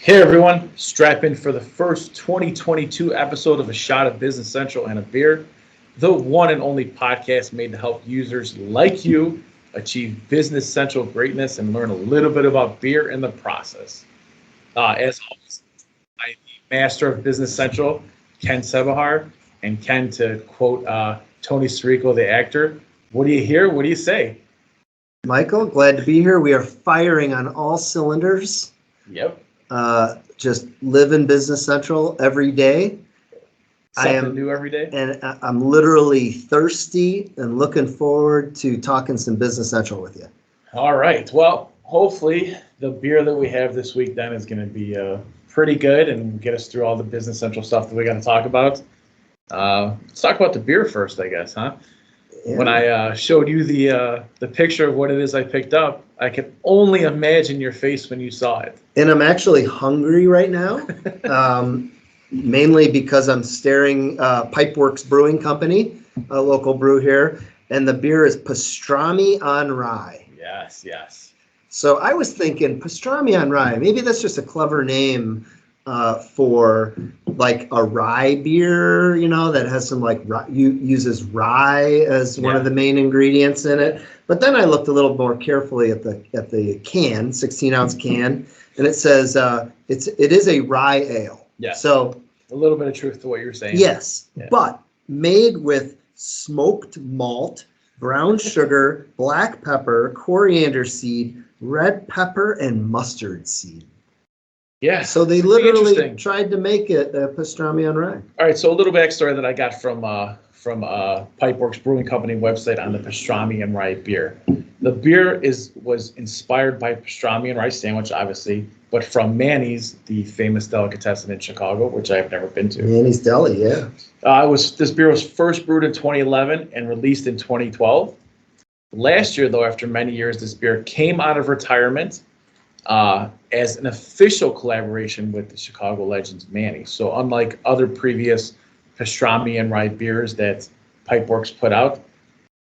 Hey everyone, strap in for the first 2022 episode of A Shot of Business Central and a Beer, the one and only podcast made to help users like you achieve Business Central greatness and learn a little bit about beer in the process. As always, I'm the master of Business Central, Ken Sebahar, and Ken, to quote Tony Sirico, the actor, what do you hear? What do you say? Michael, glad to be here. We are firing on all cylinders. Yep. Just live in Business Central every day. Something new every day. And I'm literally thirsty and looking forward to talking some Business Central with you. All right. Well, hopefully the beer that we have this week then is going to be pretty good and get us through all the Business Central stuff that we got to talk about. Let's talk about the beer first, I guess, huh? Yeah. When I showed you the picture of what it is I picked up, I could only imagine your face when you saw it. And I'm actually hungry right now, mainly because I'm staring Pipeworks Brewing Company, a local brew here, and the beer is pastrami on rye. Yes, yes. So I was thinking pastrami on rye. Maybe that's just a clever name for like a rye beer, you know, that has some like uses rye as one of the main ingredients in it. But then I looked a little more carefully at the can, 16-ounce can, and it says it is a rye ale. Yeah. So a little bit of truth to what you're saying. Yes, but made with smoked malt, brown sugar, black pepper, coriander seed, red pepper, and mustard seed. Yeah. So they literally tried to make it pastrami on rye. All right. So a little backstory that I got from Pipeworks Brewing Company website on the pastrami and rye beer. The beer was inspired by pastrami and rye sandwich, obviously, but from Manny's, the famous delicatessen in Chicago, which I have never been to. Manny's Deli, yeah. This beer was first brewed in 2011 and released in 2012. Last year, though, after many years, this beer came out of retirement as an official collaboration with the Chicago legends Manny. So unlike other previous pastrami and rye beers that Pipeworks put out,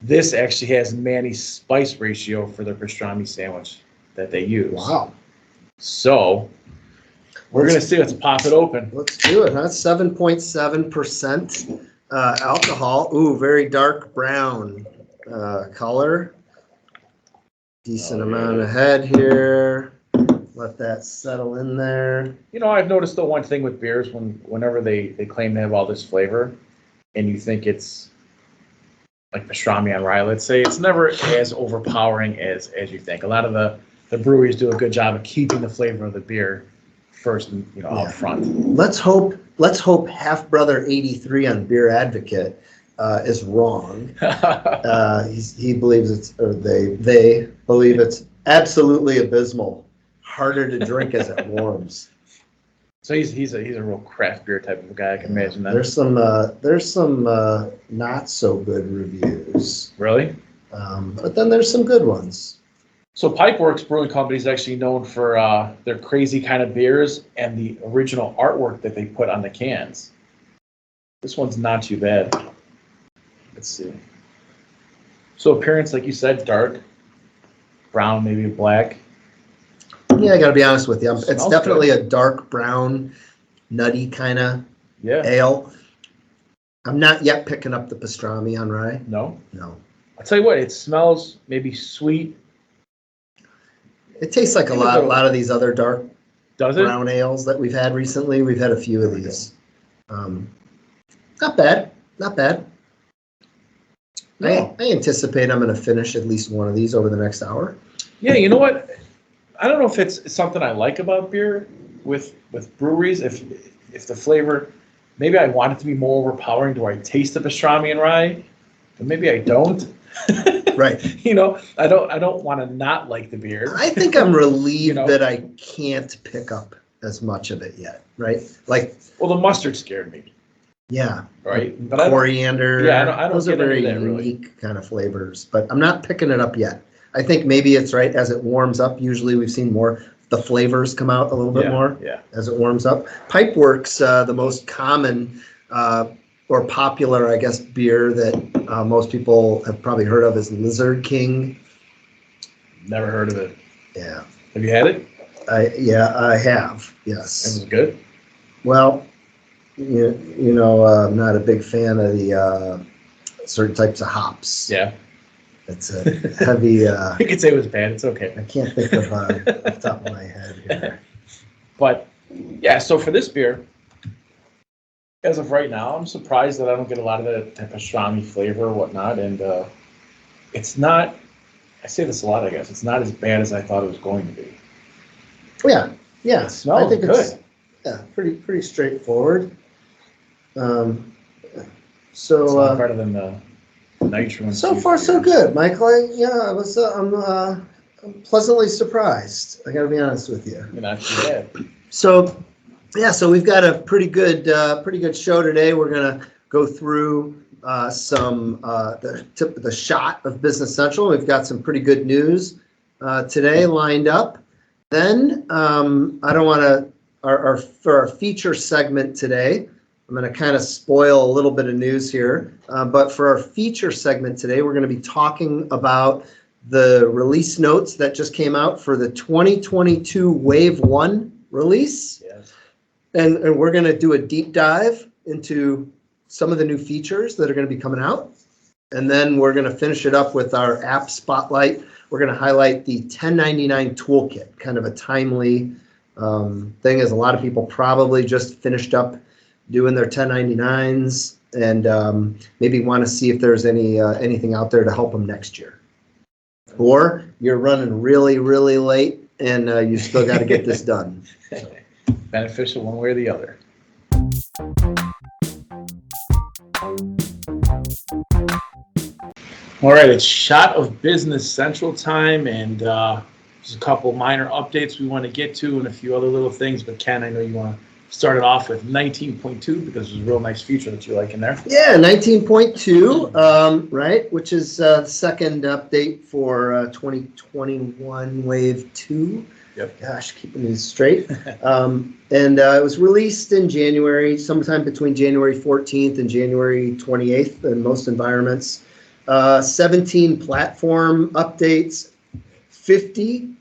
this actually has Manny's spice ratio for their pastrami sandwich that they use. Wow. So we're going to see. Let's pop it open. Let's do it, huh? 7.7% alcohol. Ooh, very dark brown color. Decent amount of head here. Let that settle in there. You know, I've noticed the one thing with beers, whenever they claim to have all this flavor and you think it's like pastrami on rye, let's say, it's never as overpowering as you think. A lot of the breweries do a good job of keeping the flavor of the beer first, out front. Let's hope Half Brother 83 on Beer Advocate is wrong. He believes they believe it's absolutely abysmal. Harder to drink as it warms. So he's a real craft beer type of guy. I can imagine that. There's some not so good reviews. Really? But then there's some good ones. So Pipeworks Brewing Company is actually known for their crazy kind of beers and the original artwork that they put on the cans. This one's not too bad. Let's see. So appearance, like you said, dark, brown, maybe black. Yeah, I got to be honest with you. It's definitely good. A dark brown, nutty kind of ale. I'm not yet picking up the pastrami on rye. No? No. I'll tell you what, it smells maybe sweet. It tastes like a lot of these other dark brown ales that we've had recently. We've had a few of these. Not bad. Not bad. No. I anticipate I'm going to finish at least one of these over the next hour. Yeah, you know what? I don't know if it's something I like about beer with breweries. If the flavor, maybe I want it to be more overpowering. Do I taste the pastrami and rye? But maybe I don't. Right. I don't want to not like the beer. I think I'm relieved that I can't pick up as much of it yet. Right. Well, the mustard scared me. Yeah. Right. But coriander. I don't those are very unique kind of flavors, but I'm not picking it up yet. I think maybe it's right as it warms up. Usually we've seen the flavors come out a little bit more as it warms up. Pipeworks, the most common or popular, I guess, beer that most people have probably heard of is Lizard King. Never heard of it. Yeah. Have you had it? I have, It yes. was good. Well, I'm not a big fan of the certain types of hops. Yeah. It's a heavy. You could say it was bad. It's okay. I can't think of off the top of my head here. But yeah, so for this beer, as of right now, I'm surprised that I don't get a lot of the pastrami flavor or whatnot. And it's not, I say this a lot, I guess, it's not as bad as I thought it was going to be. Yeah. It smells I think good. it's pretty straightforward. It's So not better than the nitro. And so Juice far so beers. good, Michael. I'm pleasantly surprised. I got to be honest with you. You're not too bad. So so we've got a pretty good show today. We're gonna go through the shot of Business Central. We've got some pretty good news today lined up. Then I don't want to for our feature segment today. I'm going to kind of spoil a little bit of news here, but for our feature segment today, we're going to be talking about the release notes that just came out for the 2022 Wave 1 release. Yes. And we're going to do a deep dive into some of the new features that are going to be coming out. And then we're going to finish it up with our app spotlight. We're going to highlight the 1099 toolkit, kind of a timely thing, as a lot of people probably just finished up doing their 1099s and maybe want to see if there's anything out there to help them next year. Or you're running really, really late and you still got to get this done. So. Beneficial one way or the other. All right, it's Shot of Business Central time, and there's a couple minor updates we want to get to and a few other little things. But Ken, I know you want to start it off with 19.2 because there's a real nice feature that you like in there. Yeah, 19.2, right, which is the second update for 2021 Wave 2. Yep. Gosh, keeping these straight. And it was released in January, sometime between January 14th and January 28th in most environments. 17 platform updates, 50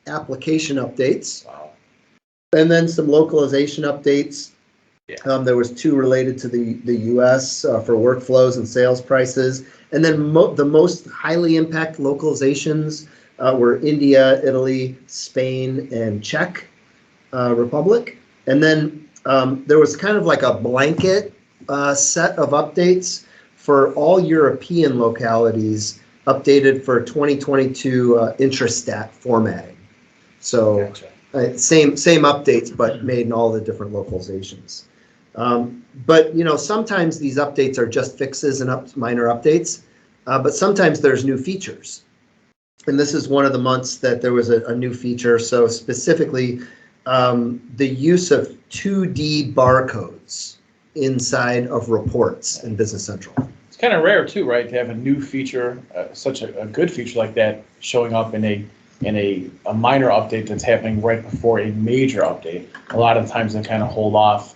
application updates. Wow. And then some localization updates. Yeah. There was 2 related to the U.S. For workflows and sales prices. And then the most highly impacted localizations were India, Italy, Spain, and Czech Republic. And then there was kind of like a blanket set of updates for all European localities, updated for 2022 intrastat formatting. So Gotcha. same updates, but made in all the different localizations. But sometimes these updates are just fixes and minor updates, but sometimes there's new features. And this is one of the months that there was a new feature. So specifically, the use of 2D barcodes inside of reports in Business Central. It's kind of rare too, right, to have a new feature, such a good feature like that, showing up in a minor update that's happening right before a major update. A lot of times they kind of hold off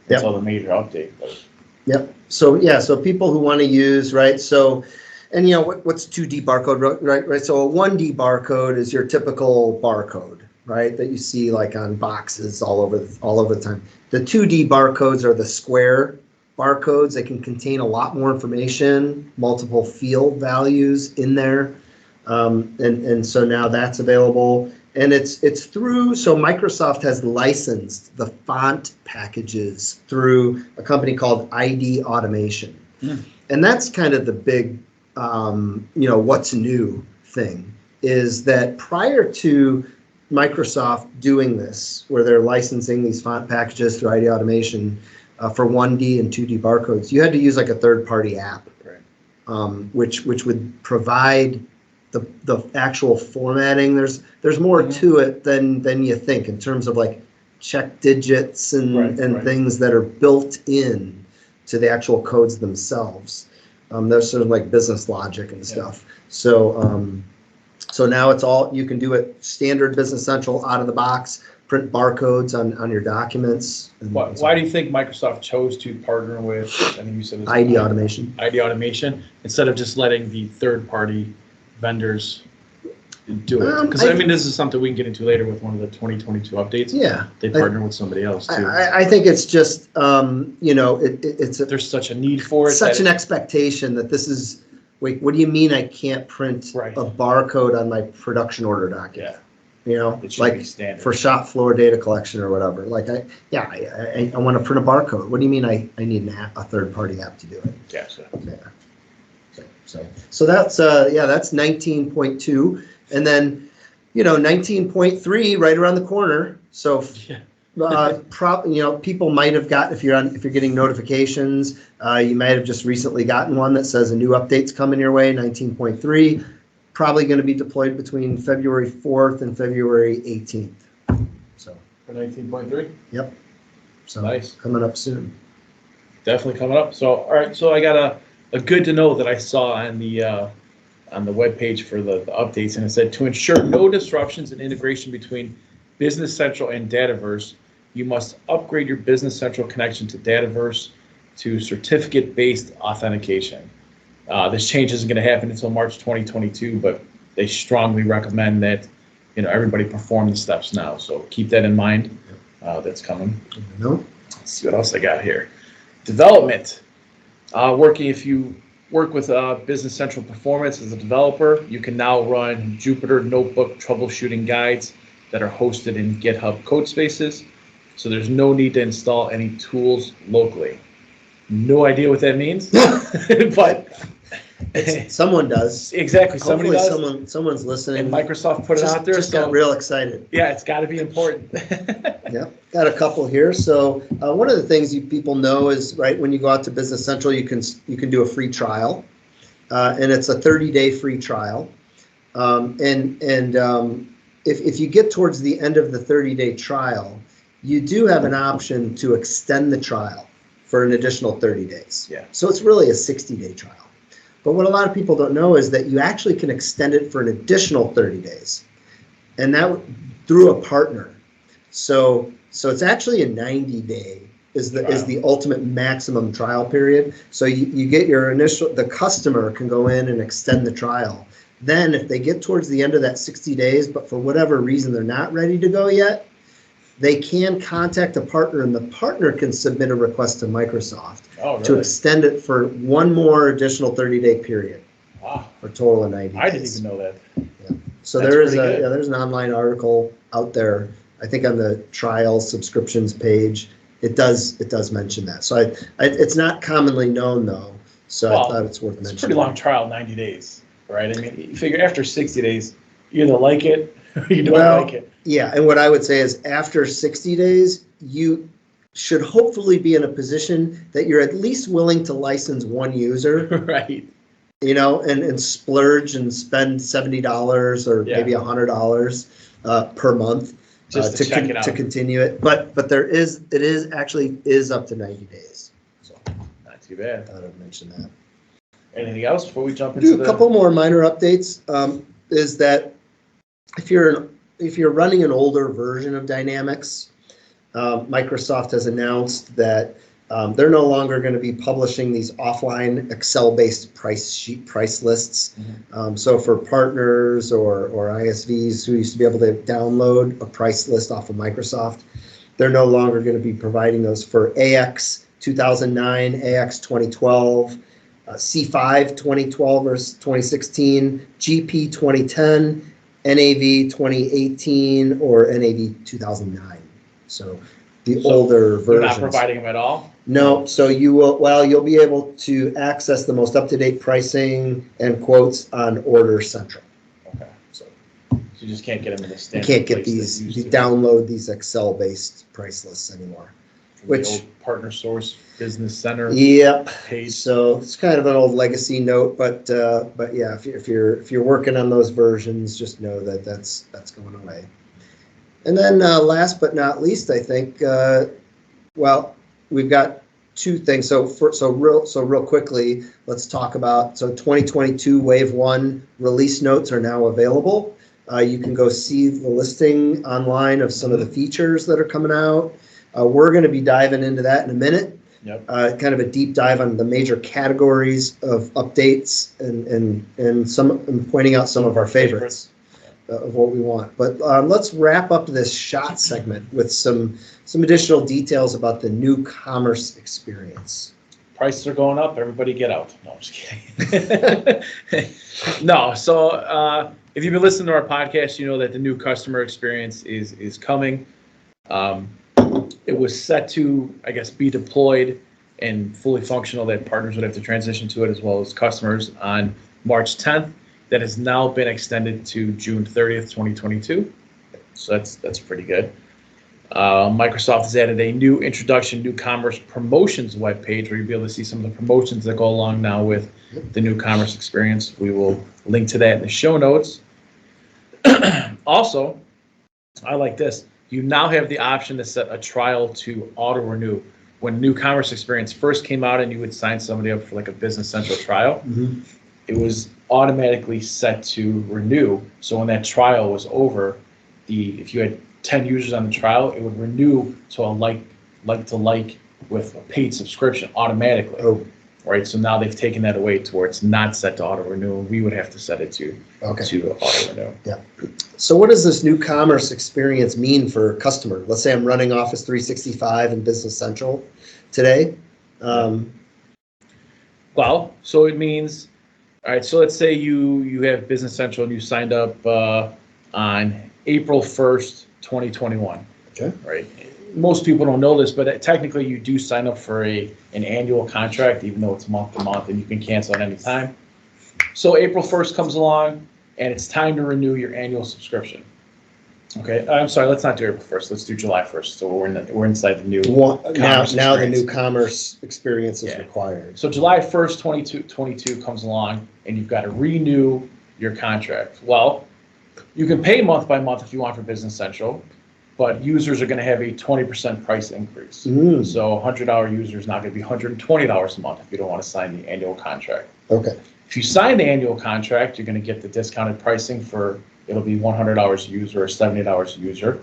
until the major update. But. Yep. So people who want to use, right? So, and what's 2D barcode, right? So a 1D barcode is your typical barcode, right? That you see like on boxes all over the time. The 2D barcodes are the square barcodes. They can contain a lot more information, multiple field values in there. And so now that's available. And it's through, so Microsoft has licensed the font packages through a company called ID Automation. And that's kind of the big, what's new thing, is that prior to Microsoft doing this, where they're licensing these font packages through ID Automation for 1D and 2D barcodes, you had to use like a third-party app, right. which would provide the actual formatting. There's more to it than you think in terms of like check digits and things that are built in to the actual codes themselves. There's sort of like business logic and stuff. So now it's all, you can do it standard Business Central out of the box, print barcodes on your documents. Why do you think Microsoft chose to partner with, I think you said ID Automation? ID Automation, instead of just letting the third-party vendors do it? Because I mean, this is something we can get into later with one of the 2022 updates. Yeah. They partner with somebody else too. I think it's just, There's such a need for it. Such an expectation that this is, wait, what do you mean I can't print Right. a barcode on my production order document? Yeah. It should be standard. For shop floor data collection or whatever. Like I want to print a barcode. What do you mean I need a third party app to do it? Gotcha. Yeah. So that's that's 19.2, and then 19.3 right around the corner. So people might have got, if you're getting notifications, you might have just recently gotten one that says a new update's coming your way. 19.3, probably going to be deployed between February 4th and February 18th. So for 19.3. Yep. So nice. Coming up soon. Definitely coming up. So all right. So I got a good to know that I saw on the webpage for the updates, and it said to ensure no disruptions in integration between Business Central and Dataverse, you must upgrade your Business Central connection to Dataverse to certificate-based authentication. This change isn't going to happen until March 2022, but they strongly recommend that everybody perform the steps now. So keep that in mind. That's coming. No. Let's see what else I got here. Development. If you work with Business Central Performance as a developer, you can now run Jupyter Notebook troubleshooting guides that are hosted in GitHub code spaces. So there's no need to install any tools locally. No idea what that means, but someone does. Exactly. Hopefully someone's listening. And Microsoft put it out there. Just got real excited. Yeah, it's got to be important. Yep, got a couple here. So one of the things people know is, right, when you go out to Business Central, you can do a free trial, and it's a 30-day free trial. If you get towards the end of the 30-day trial, you do have an option to extend the trial for an additional 30 days. Yeah. So it's really a 60-day trial. But what a lot of people don't know is that you actually can extend it for an additional 30 days, and that through a partner. So it's actually a 90-day is the ultimate maximum trial period. So you get the customer can go in and extend the trial. Then if they get towards the end of that 60 days, but for whatever reason they're not ready to go yet, they can contact a partner, and the partner can submit a request to Microsoft to extend it for one more additional 30-day period. Wow. For a total of 90 days. I didn't even know that. Yeah. So there's an online article out there, I think on the trial subscriptions page. It does mention that. So it's not commonly known though. So I thought it's worth mentioning. It's a pretty long trial, 90 days, right? I mean, you figure after 60 days, you either like it or you don't like it. Yeah, and what I would say is after 60 days, you should hopefully be in a position that you're at least willing to license one user. Right. And splurge and spend $70 or maybe $100 per month just to check it out. To continue it. But it is up to 90 days. So not too bad. I thought I'd mention that. Anything else before we jump into a couple more minor updates? Is that if you're running an older version of Dynamics, Microsoft has announced that they're no longer going to be publishing these offline Excel-based price lists. Mm-hmm. So for partners or ISVs who used to be able to download a price list off of Microsoft, they're no longer going to be providing those for AX 2009, AX 2012, C5 2012 or 2016, GP 2010, NAV 2018, or NAV 2009. So older versions. You're not providing them at all? No, so you'll be able to access the most up-to-date pricing and quotes on Order Central. Okay. So you just can't get them in the standard. You can't get download these Excel-based price lists anymore. The old Partner Source Business Center. Yep. Page. So it's kind of an old legacy note, but yeah, if you're working on those versions, just know that that's going away. And then last but not least, I think, we've got two things. So real quickly, let's talk about, 2022 Wave 1 release notes are now available. You can go see the listing online of some of the features that are coming out. We're going to be diving into that in a minute. Yep. Kind of a deep dive on the major categories of updates and pointing out some of our favorites. of what we want. But let's wrap up this shot segment with some additional details about the new commerce experience. Prices are going up. Everybody get out. No, I'm just kidding. No. So if you've been listening to our podcast, you know that the new customer experience is coming. It was set to, I guess, be deployed and fully functional, that partners would have to transition to it as well as customers on March 10th. That has now been extended to June 30th, 2022. So that's pretty good. Microsoft has added a new introduction, new commerce promotions webpage where you'll be able to see some of the promotions that go along now with the new commerce experience. We will link to that in the show notes. Also, I like this. You now have the option to set a trial to auto renew. When new commerce experience first came out and you would sign somebody up for like a Business Central trial, it was automatically set to renew. So when that trial was over, if you had 10 users on the trial, it would renew to a like with a paid subscription automatically. Oh. Right. So now they've taken that away to where it's not set to auto renew. We would have to set it to auto renew. Yeah. So what does this new commerce experience mean for a customer? Let's say I'm running Office 365 and Business Central today. Well, so it means, all right, so let's say you have Business Central and you signed up on April 1st, 2021. Okay. Right. Most people don't know this, but technically you do sign up for an annual contract, even though it's month to month and you can cancel at any time. So April 1st comes along and it's time to renew your annual subscription. Okay. I'm sorry, let's not do April 1st. Let's do July 1st. So we're inside the new now the new commerce experience is required. So July 1st, 2022 comes along and you've got to renew your contract. Well, you can pay month by month if you want for Business Central, but users are going to have a 20% price increase. So $100 user is not going to be $120 a month if you don't want to sign the annual contract. Okay. If you sign the annual contract, you're going to get the discounted pricing it'll be $100 a user or $70 a user,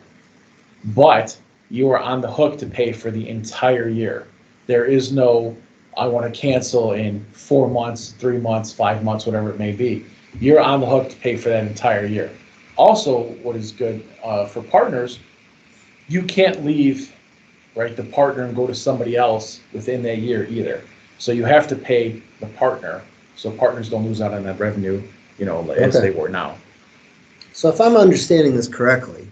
but you are on the hook to pay for the entire year. There is no, I want to cancel in 4 months, 3 months, 5 months, whatever it may be. You're on the hook to pay for that entire year. Also, what is good for partners, you can't leave, right, the partner and go to somebody else within that year either. So you have to pay the partner, so partners don't lose out on that revenue, as they were now. So if I'm understanding this correctly,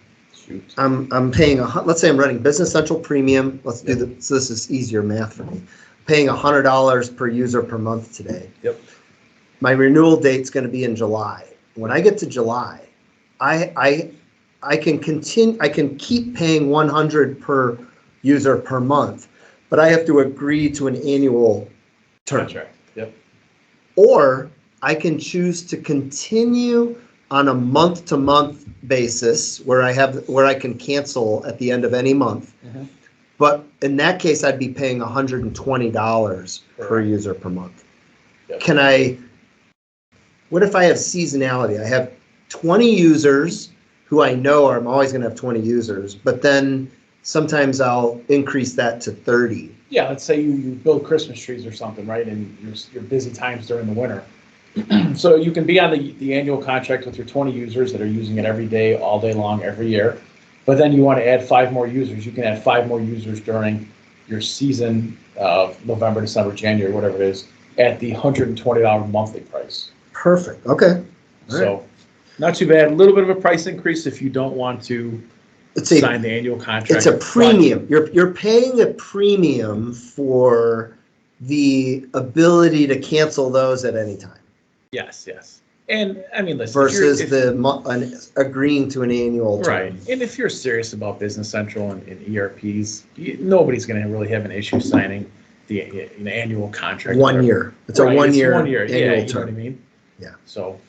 I'm paying let's say I'm running Business Central Premium. So this is easier math for me. Paying $100 per user per month today. Yep. My renewal date's going to be in July. When I get to July, I can continue. I can keep paying $100 per user per month, but I have to agree to an annual term. Contract. Yep. Or I can choose to continue on a month-to-month basis where I can cancel at the end of any month. But in that case, I'd be paying $120 per user per month. Yep. What if I have seasonality? I have 20 users who I know I'm always going to have 20 users, but then sometimes I'll increase that to 30. Yeah, let's say you build Christmas trees or something, right? And your busy times during the winter. So you can be on the annual contract with your 20 users that are using it every day, all day long, every year. But then you want to add 5 more users. You can add 5 more users during your season of November, December, January, whatever it is, at the $120 monthly price. Perfect. Okay. So not too bad. A little bit of a price increase if you don't want to sign the annual contract. It's a premium. You're paying a premium for the ability to cancel those at any time. Yes. And I mean, listen. Versus agreeing to an annual term. Right. And if you're serious about Business Central and ERPs, nobody's going to really have an issue signing the annual contract. 1 year. It's a 1 year. 1 year. Annual Yeah, you term. know what I mean? Yeah. So,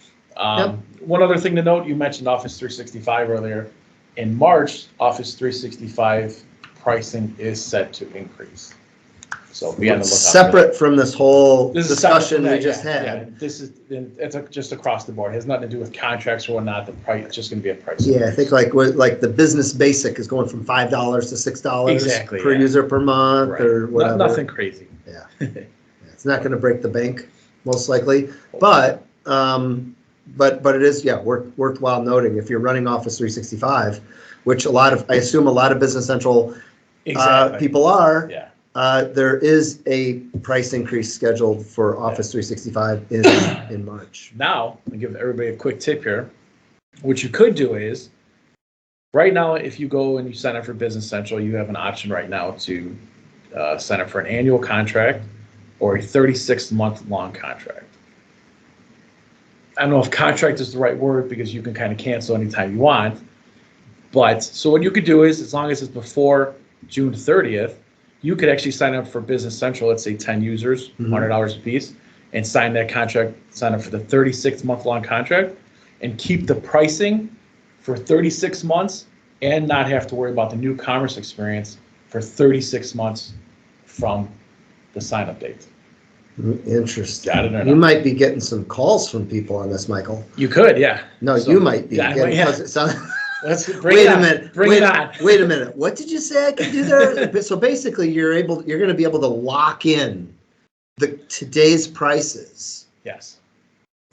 one other thing to note, you mentioned Office 365 earlier. In March, Office 365 pricing is set to increase. So be on the lookout. Separate from this whole discussion we just had. Yeah, it's just across the board. It has nothing to do with contracts or whatnot. The price, it's just going to be a price. Yeah, I think like the business basic is going from $5 to $6 per user per month or whatever. Nothing crazy. Yeah. It's not going to break the bank, most likely. But but it is, yeah, worthwhile noting if you're running Office 365, which I assume a lot of Business Central people are. Yeah. There is a price increase scheduled for Office 365 in March. Now, I'll give everybody a quick tip here. What you could do is, right now, if you go and you sign up for Business Central, you have an option right now to sign up for an annual contract or a 36-month long contract. I don't know if contract is the right word because you can kind of cancel anytime you want. But so what you could do is, as long as it's before June 30th, you could actually sign up for Business Central, let's say 10 users, $100 a piece, and sign that contract, sign up for the 36-month long contract, and keep the pricing for 36 months and not have to worry about the new commerce experience for 36 months from the sign-up date. Interesting. Got it or not? You might be getting some calls from people on this, Michael. You could, yeah. No, so, you might be. Yeah, It sounds, wait a minute. Wait a minute. What did you say I could do there? So basically, you're going to be able to lock in today's prices. Yes.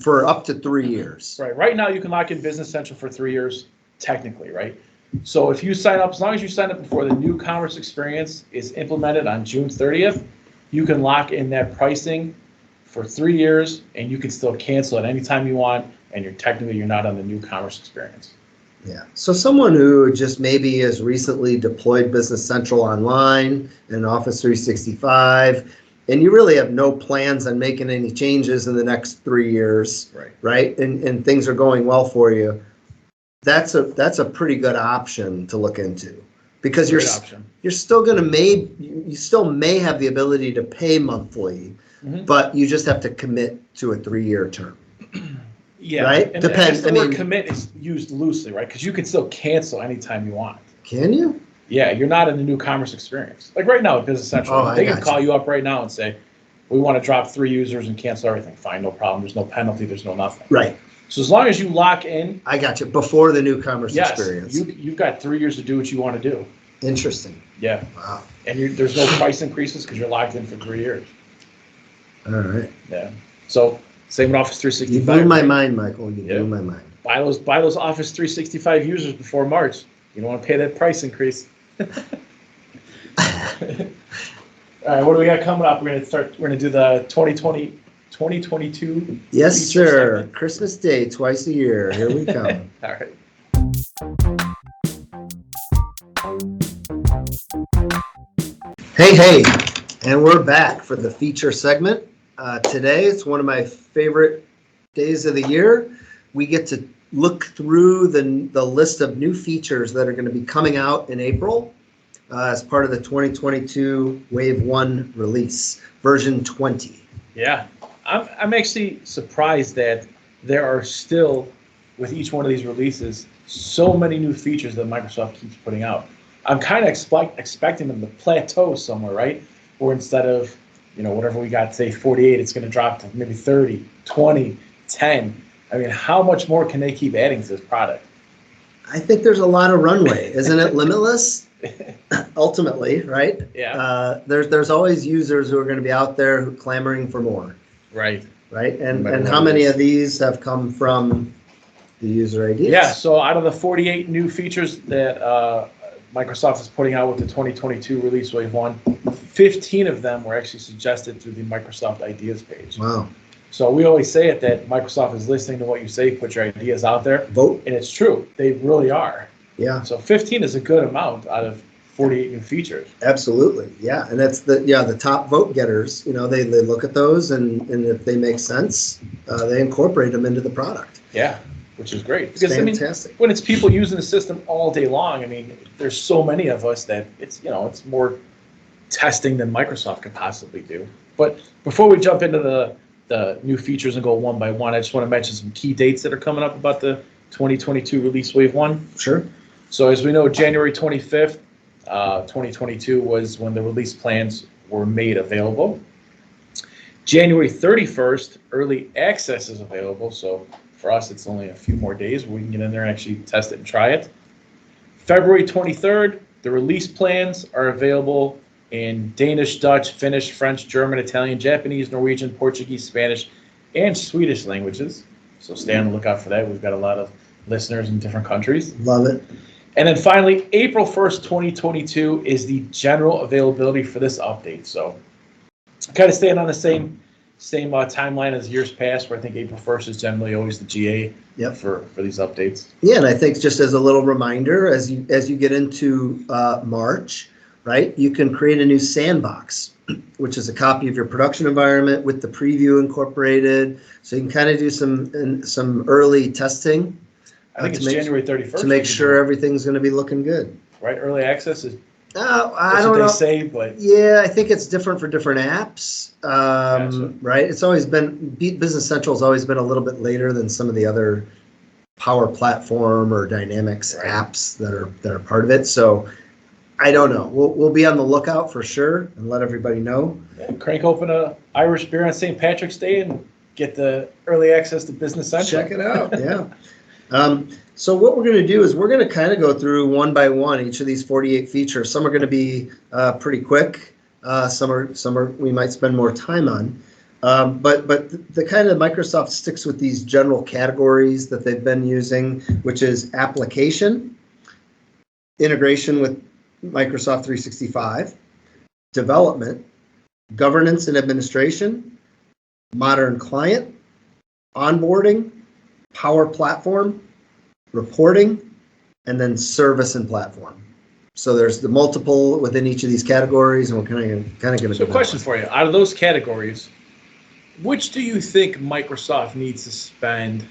For up to 3 years. Right. Right now, you can lock in Business Central for 3 years, technically, right? So if you sign up, as long as you sign up before the new commerce experience is implemented on June 30th, you can lock in that pricing for 3 years, and you can still cancel it anytime you want, and you're not on the new commerce experience. Yeah. So someone who just maybe has recently deployed Business Central online and Office 365, and you really have no plans on making any changes in the next 3 years, right? And things are going well for you. That's a pretty good option to look into, because you're still going to you still may have the ability to pay monthly, but you just have to commit to a 3-year term. Yeah, right. And depends. The word commit is used loosely, right? Because you can still cancel anytime you want. Can you? Yeah, you're not in the new commerce experience. Like right now at Business Central, they can call you up right now and say, we want to drop 3 users and cancel everything. Fine, no problem. There's no penalty. There's no nothing. Right. So as long as you lock in. I got you. Before the new commerce experience. You've got 3 years to do what you want to do. Interesting. Yeah. Wow. And there's no price increases because you're locked in for 3 years. All right. Yeah. So same with Office 365. You blew my mind, Michael. You blew my mind. Buy those Office 365 users before March. You don't want to pay that price increase. All right, what do we got coming up? We're going to do the 2022. Yes, sir. Segment. Christmas Day, twice a year. Here we come. All right. Hey, and we're back for the feature segment. Today, it's one of my favorite days of the year. We get to look through the list of new features that are going to be coming out in April as part of the 2022 Wave 1 release, version 20. Yeah, I'm actually surprised that there are still, with each one of these releases, so many new features that Microsoft keeps putting out. I'm kind of expecting them to plateau somewhere, right? Or instead of, whatever we got, say 48, it's going to drop to maybe 30, 20, 10. I mean, how much more can they keep adding to this product? I think there's a lot of runway. Isn't it limitless? Ultimately, right? Yeah. There's always users who are going to be out there clamoring for more. Right. Right. And how many of these have come from the user ideas? Yeah. So out of the 48 new features that Microsoft is putting out with the 2022 release Wave 1, 15 of them were actually suggested through the Microsoft Ideas page. Wow. So we always say it that Microsoft is listening to what you say, put your ideas out there. Vote. And it's true. They really are. Yeah. So 15 is a good amount out of 48 new features. Absolutely. Yeah. And that's the top vote getters, they look at those and if they make sense, they incorporate them into the product. Yeah. Which is great. Because fantastic. When it's people using the system all day long, there's so many of us that it's more testing than Microsoft could possibly do. But before we jump into the new features and go one by one, I just want to mention some key dates that are coming up about the 2022 release Wave 1. Sure. So as we know, January 25th, 2022 was when the release plans were made available. January 31st, early access is available. So for us, it's only a few more days where we can get in there and actually test it and try it. February 23rd, the release plans are available in Danish, Dutch, Finnish, French, German, Italian, Japanese, Norwegian, Portuguese, Spanish, and Swedish languages. So stay on the lookout for that. We've got a lot of listeners in different countries. Love it. And then finally, April 1st, 2022 is the general availability for this update. So kind of staying on the same timeline as years past, where I think April 1st is generally always the GA for these updates. Yeah, and I think just as a little reminder, as you get into March, right, you can create a new sandbox, which is a copy of your production environment with the preview incorporated. So you can kind of do some early testing. I think it's January 31st. To make sure everything's going to be looking good. Right, early access is. I don't know. They say, but yeah, I think it's different for different apps. Right, it's always been Business Central has always been a little bit later than some of the other Power Platform or Dynamics apps that are part of it. So I don't know. We'll be on the lookout for sure and let everybody know. Yeah, crank open a Irish beer on St. Patrick's Day and get the early access to Business Central. Check it out. Yeah. So what we're going to do is we're going to kind of go through one by one each of these 48 features. Some are going to be pretty quick. Some are we might spend more time on. But the kind of Microsoft sticks with these general categories that they've been using, which is application, integration with Microsoft 365, development, governance and administration, modern client, onboarding, Power Platform, reporting, and then service and platform. So there's the multiple within each of these categories, and we're kind of going to. So, question for you: out of those categories, which do you think Microsoft needs to spend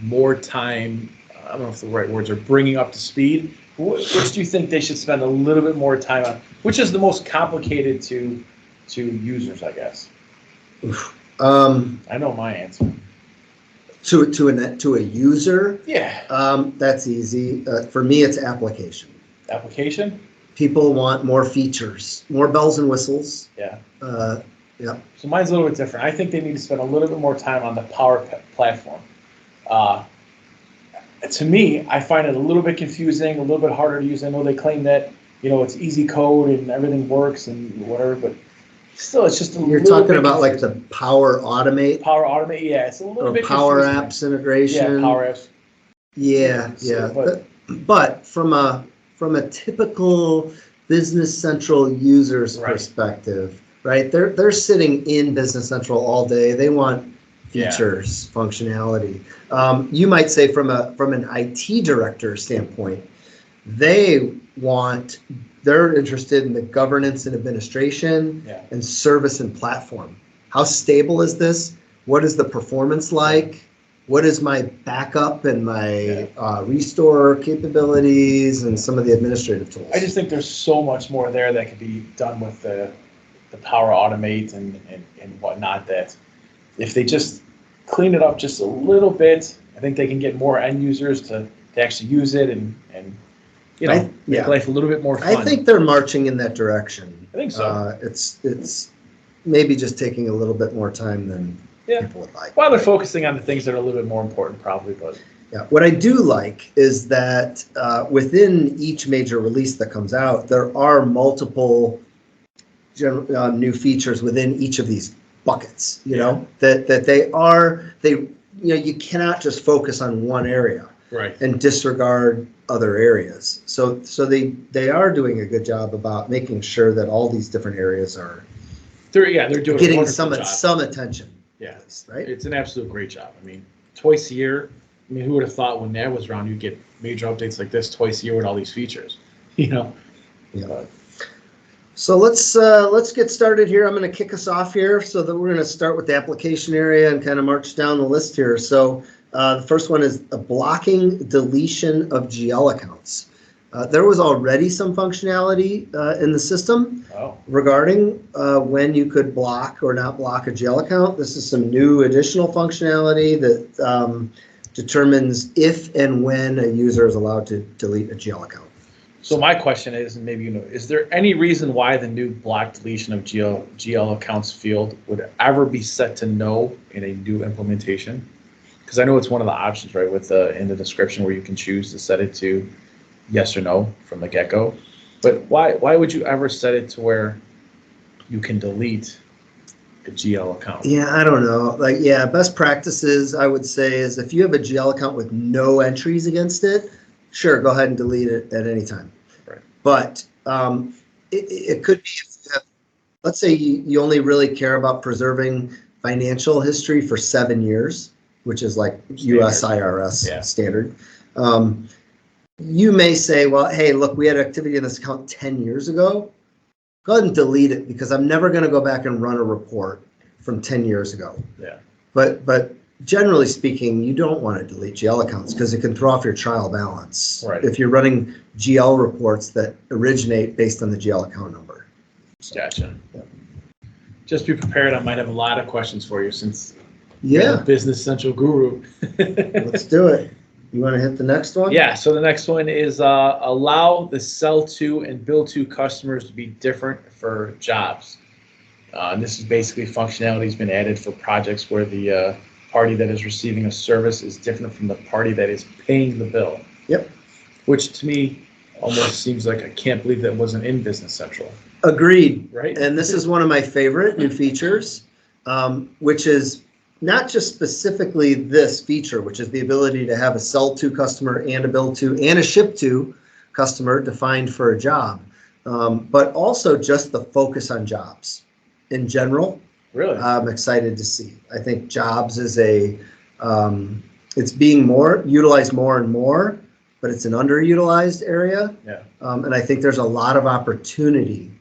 more time? I don't know if the right words are bringing up to speed. Which do you think they should spend a little bit more time on? Which is the most complicated to users, I guess? I know my answer. To a user, yeah, that's easy. For me, it's application. Application. People want more features, more bells and whistles. Yeah. Yeah. So mine's a little bit different. I think they need to spend a little bit more time on the Power Platform. To me, I find it a little bit confusing, a little bit harder to use. I know they claim that it's easy code and everything works and whatever, but still, it's just a You're little talking bit about confusing. like the Power Automate. Power Automate, yeah, it's a little bit Power confusing. Apps integration. Yeah, Power Apps. Yeah. But from a typical Business Central user's perspective, right? They're sitting in Business Central all day. They want features, functionality. You might say from an IT director standpoint, they're interested in the governance and administration and service and platform. How stable is this? What is the performance like? What is my backup and my restore capabilities and some of the administrative tools? I just think there's so much more there that could be done with the Power Automate and whatnot, that if they just clean it up just a little bit, I think they can get more end users to actually use it and make life a little bit more fun. I think they're marching in that direction. I think so. It's maybe just taking a little bit more time than people would like. Well, they're focusing on the things that are a little bit more important, probably. But what I do like is that within each major release that comes out, there are multiple new features within each of these buckets. You know that you cannot just focus on one area and disregard other areas. So they are doing a good job about making sure that all these different areas are they're doing getting some attention. Yeah, right. It's an absolute great job. I mean, twice a year. I mean, who would have thought when that was around, you'd get major updates like this twice a year with all these features? Yeah. So let's get started here. I'm going to kick us off here, so that we're going to start with the application area and kind of march down the list here. So the first one is a blocking deletion of GL accounts. There was already some functionality in the system regarding when you could block or not block a GL account. This is some new additional functionality that determines if and when a user is allowed to delete a GL account. So my question is, and maybe is there any reason why the new block deletion of GL accounts field would ever be set to no in a new implementation? Because I know it's one of the options, right, with in the description where you can choose to set it to yes or no from the get-go. But why would you ever set it to where you can delete a GL account? Yeah, I don't know. Like, yeah, best practices I would say is if you have a GL account with no entries against it, sure, go ahead and delete it at any time. Right. But it could be if you have, let's say you only really care about preserving financial history for 7 years, which is like US IRS standard. You may say, well, hey, look, we had activity in this account 10 years ago. Go ahead and delete it because I'm never going to go back and run a report from 10 years ago. Yeah. But generally speaking, you don't want to delete GL accounts because it can throw off your trial balance. Right. If you're running GL reports that originate based on the GL account number. Gotcha. Yeah. Just be prepared. I might have a lot of questions for you since Yeah. you're the Business Central guru. Let's do it. You want to hit the next one? Yeah, so the next one is allow the sell to and bill to customers to be different for jobs. And this is basically functionality has been added for projects where the party that is receiving a service is different from the party that is paying the bill. Yep. Which to me almost seems like I can't believe that wasn't in Business Central. Agreed. Right. And this is one of my favorite new features, which is not just specifically this feature, which is the ability to have a sell to customer and a bill to and a ship to customer defined for a job, but also just the focus on jobs in general. Really? I'm excited to see. I think jobs is it's being utilized more and more, but it's an underutilized area. Yeah. And I think there's a lot of opportunity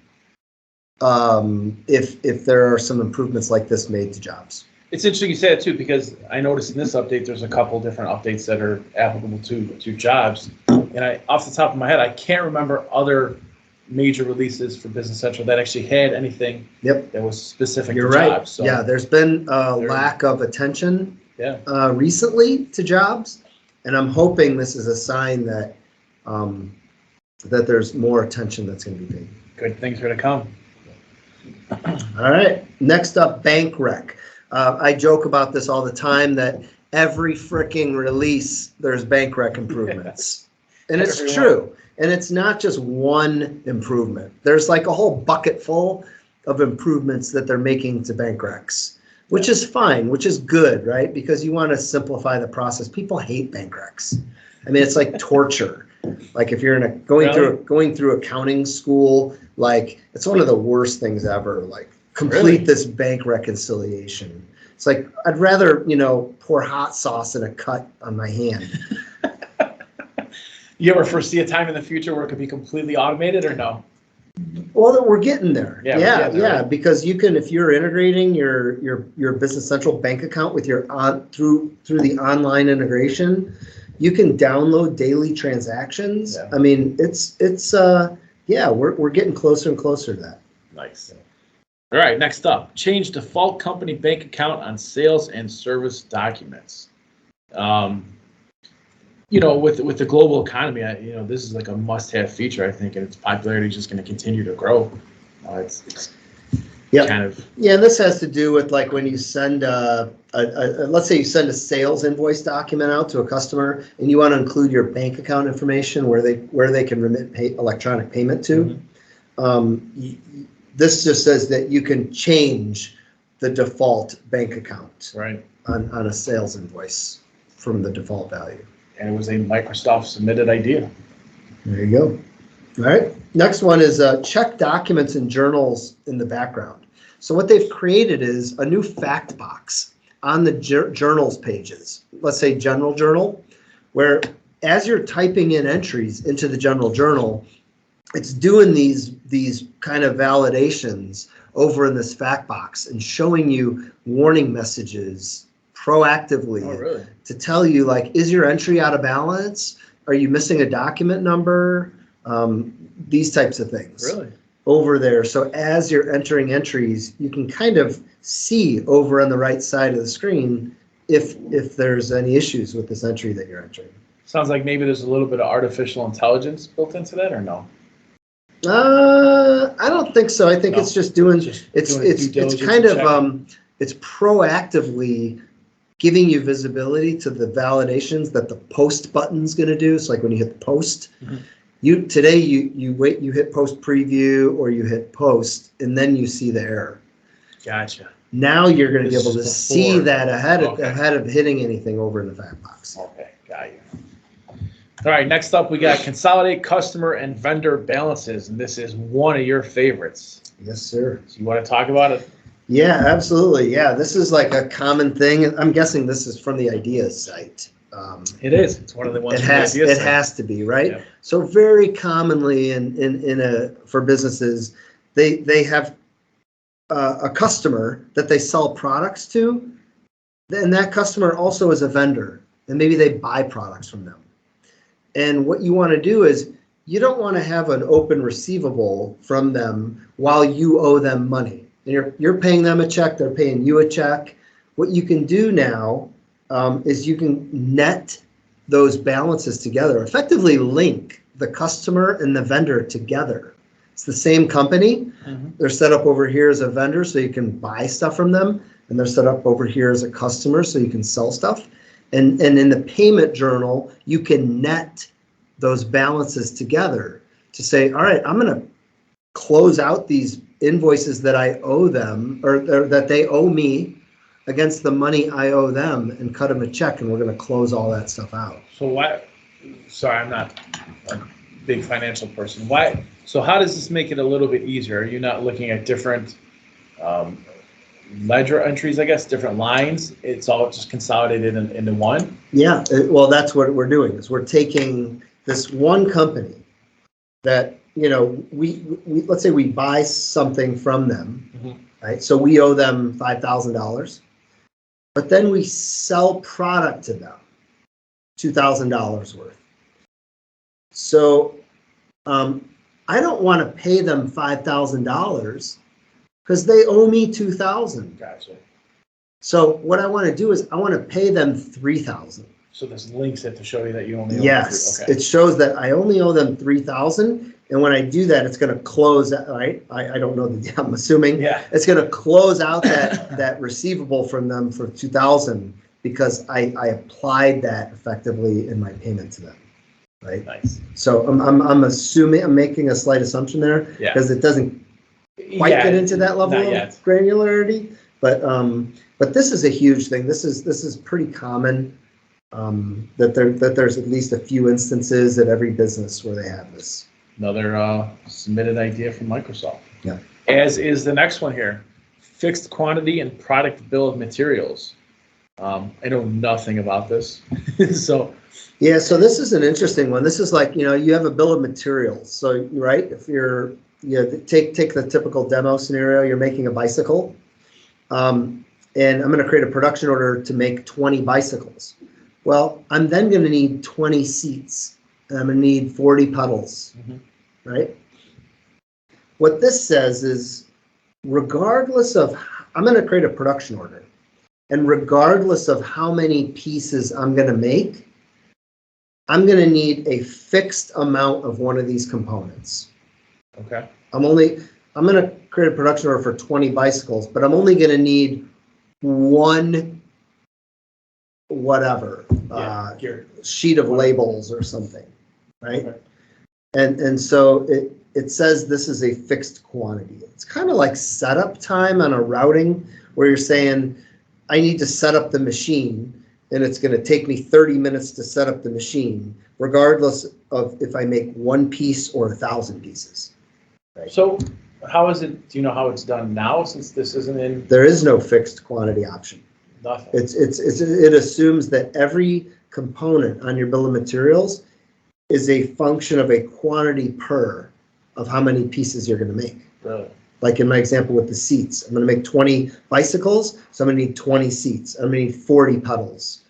if there are some improvements like this made to jobs. It's interesting you say that too, because I noticed in this update there's a couple different updates that are applicable to jobs. And I, off the top of my head, I can't remember other major releases for Business Central that actually had anything that was specific You're to right. jobs. So yeah, there's been a lack of attention recently to jobs, and I'm hoping this is a sign that that there's more attention that's going to be paid. Good things are to come. All right, next up, bank rec. I joke about this all the time that every freaking release there's bank rec improvements. And it's true. And it's not just one improvement. There's like a whole bucket full of improvements that they're making to bank recs, which is fine, which is good, right? Because you want to simplify the process. People hate bank recs. I mean, it's like torture. Like if you're in going through accounting school, like it's one of the worst things ever. Like complete this bank reconciliation. It's like I'd rather, pour hot sauce in a cut on my hand. You ever foresee a time in the future where it could be completely automated or no? Well, we're getting there. Yeah. Because you can, if you're integrating your Business Central bank account with your through the online integration, you can download daily transactions. Yeah. I mean, we're getting closer and closer to that. Nice. All right, next up, change default company bank account on sales and service documents. With the global economy, this is like a must-have feature, I think, and its popularity is just going to continue to grow. It's kind of and this has to do with like when you send let's say you send a sales invoice document out to a customer and you want to include your bank account information where they can remit electronic payment to. Mm-hmm. This just says that you can change the default bank account on a sales invoice from the default value. And it was a Microsoft submitted idea. There you go. All right. Next one is check documents and journals in the background. So what they've created is a new fact box on the journals pages. Let's say general journal, where as you're typing in entries into the general journal, it's doing these kind of validations over in this fact box and showing you warning messages proactively to tell you, like, is your entry out of balance? Are you missing a document number? These types of things over there. So as you're entering entries, you can kind of see over on the right side of the screen if there's any issues with this entry that you're entering. Sounds like maybe there's a little bit of artificial intelligence built into that, or no? I don't think so. I think it's just it's kind of it's proactively giving you visibility to the validations that the post button's going to do. So like when you hit the post, you hit post preview or you hit post and then you see the error. Gotcha. Now you're going to be This able to is see before. that ahead Okay. of hitting anything over in the fact box. Okay, got you. All right, next up we got consolidate customer and vendor balances, and this is one of your favorites. Yes, sir. So you want to talk about it? Yeah, absolutely. Yeah, this is like a common thing. I'm guessing this is from the ideas site. It is. It's one of the ones. It from the has ideas it site. has to be, right? Yep. So very commonly for businesses, they have a customer that they sell products to, and that customer also is a vendor, and maybe they buy products from them. And what you want to do is you don't want to have an open receivable from them while you owe them money. You're paying them a check, they're paying you a check. What you can do now is you can net those balances together, effectively link the customer and the vendor together. It's the same company. Mm-hmm. They're set up over here as a vendor so you can buy stuff from them, and they're set up over here as a customer so you can sell stuff. And in the payment journal, you can net those balances together to say, all right, I'm going to close out these invoices that I owe them or that they owe me against the money I owe them and cut them a check, and we're going to close all that stuff out. So why? Sorry, I'm not a big financial person. Why? So how does this make it a little bit easier? Are you not looking at different ledger entries, I guess, different lines? It's all just consolidated into one? Yeah, well, that's what we're doing is we're taking this one company that, we let's say we buy something from them, Mm-hmm. right? So we owe them $5,000, but then we sell product to them, $2,000 worth. So I don't want to pay them $5,000 because they owe me $2,000. Gotcha. So what I want to do is I want to pay them $3,000. So this links it to show you that you only owe Yes, okay. It shows that I only owe them $3,000, and when I do that, it's going to close. Right? I don't know. I'm assuming it's going to close out that receivable from them for $2,000 because I applied that effectively in my payment to them. Right. Nice. So I'm assuming I'm making a slight assumption there because it doesn't quite get into that level of granularity. But this is a huge thing. This is pretty common. That there's at least a few instances at every business where they have this. Another submitted idea from Microsoft. Yeah. As is the next one here, fixed quantity and product bill of materials. I know nothing about this, so. Yeah, so this is an interesting one. This is like, you have a bill of materials. So, right, if take the typical demo scenario, you're making a bicycle, and I'm going to create a production order to make 20 bicycles. Well, I'm then going to need 20 seats, and I'm going to need 40 pedals, right? What this says is, regardless of, I'm going to create a production order, and regardless of how many pieces I'm going to make, I'm going to need a fixed amount of one of these components. Okay. I'm going to create a production order for 20 bicycles, but I'm only going to need one whatever sheet of labels or something, right? Okay. And so it says this is a fixed quantity. It's kind of like setup time on a routing where you're saying I need to set up the machine and it's going to take me 30 minutes to set up the machine, regardless of if I make one piece or 1,000 pieces. Right? So how is it? Do you know how it's done now since this isn't in? There is no fixed quantity option. Nothing. It assumes that every component on your bill of materials is a function of a quantity per of how many pieces you're going to make. Really? Like in my example with the seats, I'm going to make 20 bicycles, so I'm going to need 20 seats. I'm going to need 40 pedals.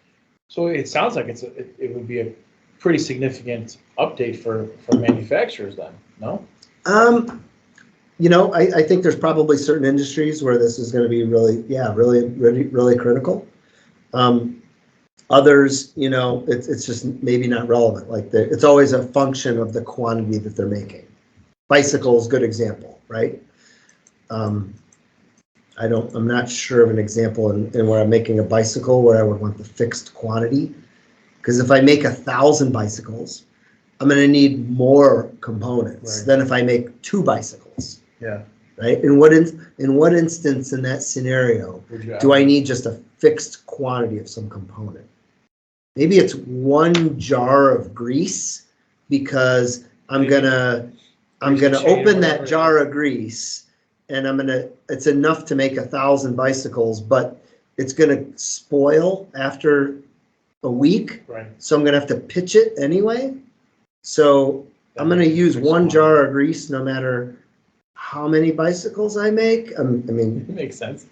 So it sounds like it would be a pretty significant update for manufacturers then, no? I think there's probably certain industries where this is going to be really critical. Others, it's just maybe not relevant. Like it's always a function of the quantity that they're making. Bicycles, good example, right? I'm not sure of an example in where I'm making a bicycle where I would want the fixed quantity. Because if I make 1,000 bicycles, I'm going to need more components than if I make 2 bicycles. Yeah. right? In what instance in that scenario do I need just a fixed quantity of some component? Maybe it's 1 jar of grease because I'm gonna open that jar of grease and it's enough to make 1,000 bicycles, but it's gonna spoil after a week. Right. So I'm gonna have to pitch it anyway. So I'm gonna use 1 jar of grease no matter how many bicycles I make. I mean, it makes sense.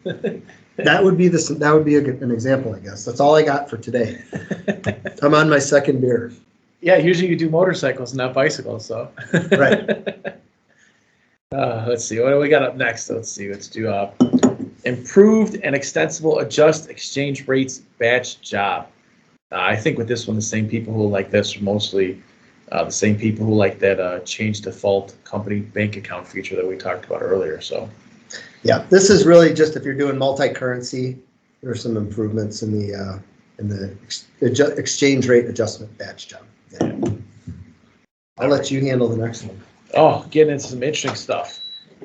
that would be an example, I guess. That's all I got for today. I'm on my second beer. Yeah, usually you do motorcycles, not bicycles, so. Right. Let's see, what do we got up next? Let's do improved and extensible adjust exchange rates batch job. I think with this one, the same people who like this are mostly the same people who like that change default company bank account feature that we talked about earlier. So, yeah, this is really just if you're doing multi-currency, there are some improvements in the exchange rate adjustment batch job. Yeah. I'll let you handle the next one. Oh, getting into some interesting stuff.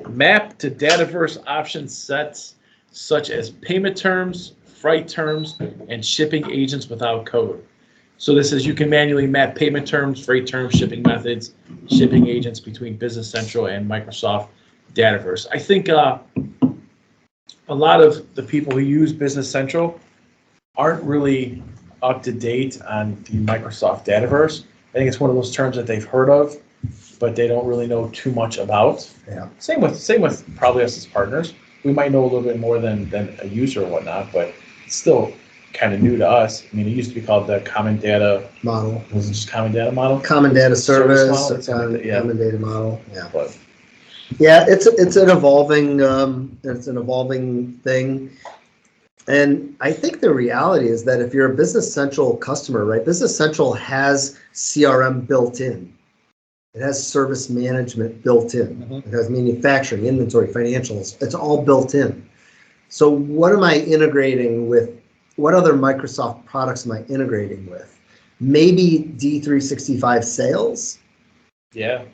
Map to Dataverse option sets such as payment terms, freight terms, and shipping agents without code. So this is you can manually map payment terms, freight terms, shipping methods, shipping agents between Business Central and Microsoft Dataverse. I think a lot of the people who use Business Central aren't really up to date on the Microsoft Dataverse. I think it's one of those terms that they've heard of, but they don't really know too much about. Yeah. Same with probably us as partners. We might know a little bit more than a user or whatnot, but it's still kind of new to us. I mean, it used to be called the Common Data model. Was it just Common Data model? Common Data Service model? Common Data Model. Yeah. But, yeah, it's an evolving thing. And I think the reality is that if you're a Business Central customer, right, Business Central has CRM built in. It has service management built in. Mm-hmm. It has manufacturing, inventory, financials. It's all built in. So what am I integrating with? What other Microsoft products am I integrating with? Maybe D365 Sales. Yeah.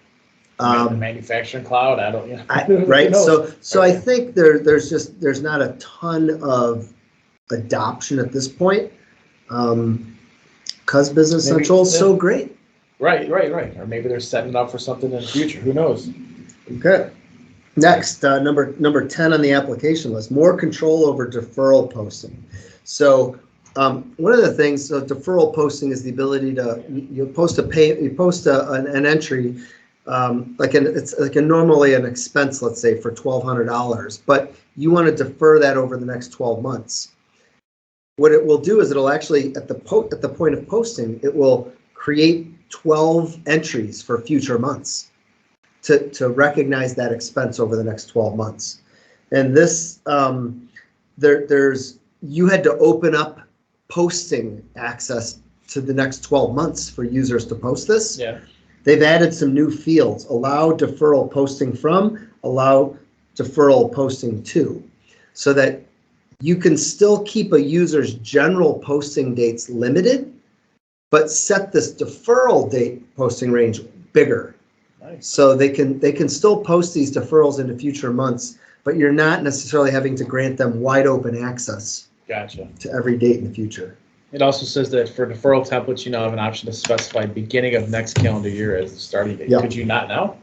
The manufacturing cloud. I don't. Right. So I think there's not a ton of adoption at this point because Business Central is so great. Right. Or maybe they're setting it up for something in the future. Who knows? Okay. Next, number 10 on the application list: more control over deferral posting. So one of the things, deferral posting is the ability to you post an entry. It's normally an expense, let's say for $1,200, but you want to defer that over the next 12 months. What it will do is it'll actually at the point of posting, it will create 12 entries for future months to recognize that expense over the next 12 months. And this you had to open up posting access to the next 12 months for users to post this. Yeah. They've added some new fields: allow deferral posting from, allow deferral posting to, so that you can still keep a user's general posting dates limited, but set this deferral date posting range bigger. Nice. So they can still post these deferrals into future months, but you're not necessarily having to grant them wide open access. Gotcha. To every date in the future. It also says that for deferral templates, you now have an option to specify beginning of next calendar year as the starting date. Yep. Could you not now?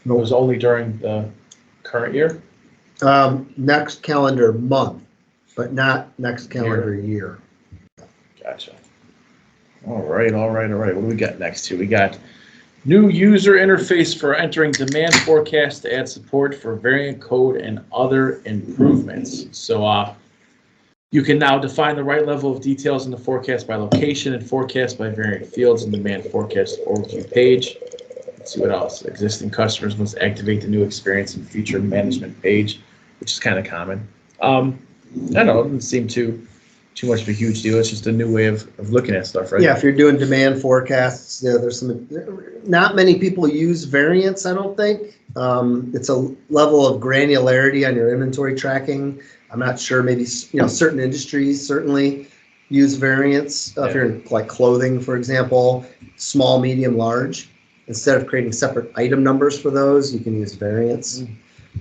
No. It was only during the current year? Next calendar month, but not next calendar year. Gotcha. All right. What do we got next here? We got new user interface for entering demand forecast to add support for variant code and other improvements. So you can now define the right level of details in the forecast by location and forecast by variant fields in the demand forecast overview page. Let's see what else. Existing customers must activate the new experience and feature management page, which is kind of common. I don't know, it doesn't seem too much of a huge deal. It's just a new way of looking at stuff, right? Yeah, if you're doing demand forecasts, there's not many people use variants, I don't think. It's a level of granularity on your inventory tracking. I'm not sure, maybe certain industries certainly use variants. If you're in like clothing, for example, small, medium, large, instead of creating separate item numbers for those, you can use variants.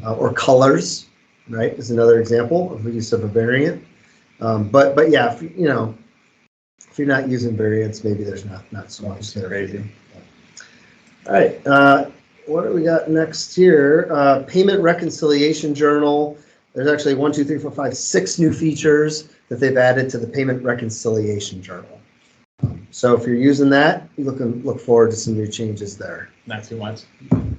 or colors, right, is another example of the use of a variant. But yeah, if you're not using variants, maybe there's not so much there. Crazy. All right, what do we got next here? Payment reconciliation journal. There's actually 1, 2, 3, 4, 5, 6 new features that they've added to the payment reconciliation journal. So if you're using that, you look forward to some new changes there. Not too much.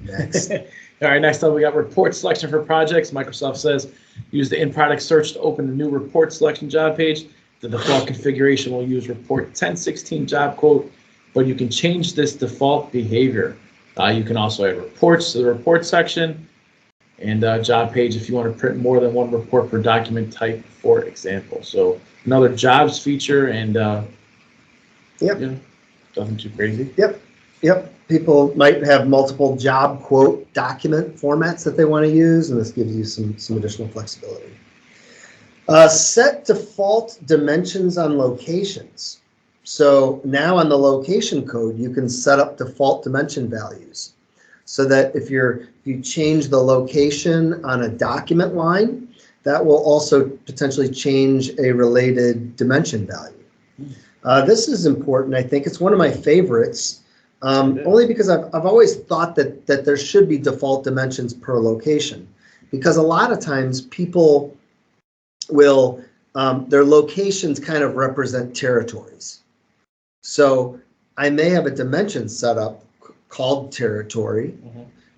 Next. All right, next up we got report selection for projects. Microsoft says use the in-product search to open a new report selection job page. The default configuration will use report 1016 job quote, but you can change this default behavior. You can also add reports to the report section and job page if you want to print more than one report per document type, for example. So another jobs feature, and nothing too crazy. Yep. People might have multiple job quote document formats that they want to use, and this gives you some additional flexibility. Set default dimensions on locations. So now on the location code, you can set up default dimension values so that if you change the location on a document line, that will also potentially change a related dimension value. This is important. I think it's one of my favorites, only because I've always thought that there should be default dimensions per location, because a lot of times people will, their locations kind of represent territories. So I may have a dimension set up called territory,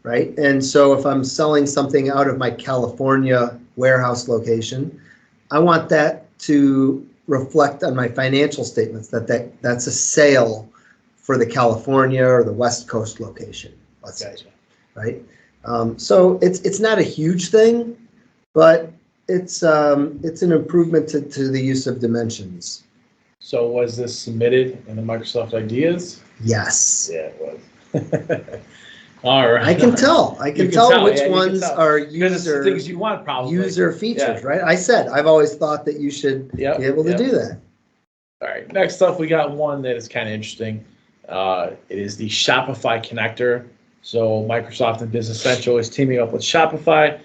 right? And so if I'm selling something out of my California warehouse location, I want that to reflect on my financial statements that's a sale for the California or the West Coast location, let's say, right? So it's not a huge thing, but it's an improvement to the use of dimensions. So was this submitted in the Microsoft Ideas? Yes. Yeah, it was. All right. I can tell which ones are user things you want, probably user features, right? I said I've always thought that you should be able to do that. All right. Next up, we got one that is kind of interesting. It is the Shopify connector. So Microsoft and Business Central is teaming up with Shopify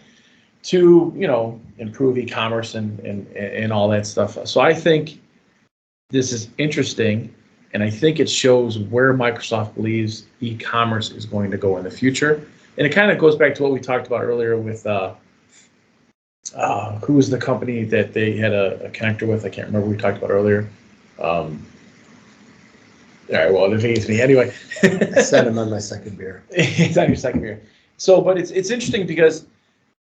to improve e-commerce and all that stuff. So I think this is interesting, and I think it shows where Microsoft believes e-commerce is going to go in the future. And it kind of goes back to what we talked about earlier with who was the company that they had a connector with? I can't remember what we talked about earlier. All right, well, it evades me. Anyway. I said I'm on my second beer. It's on your second beer. So, but it's interesting because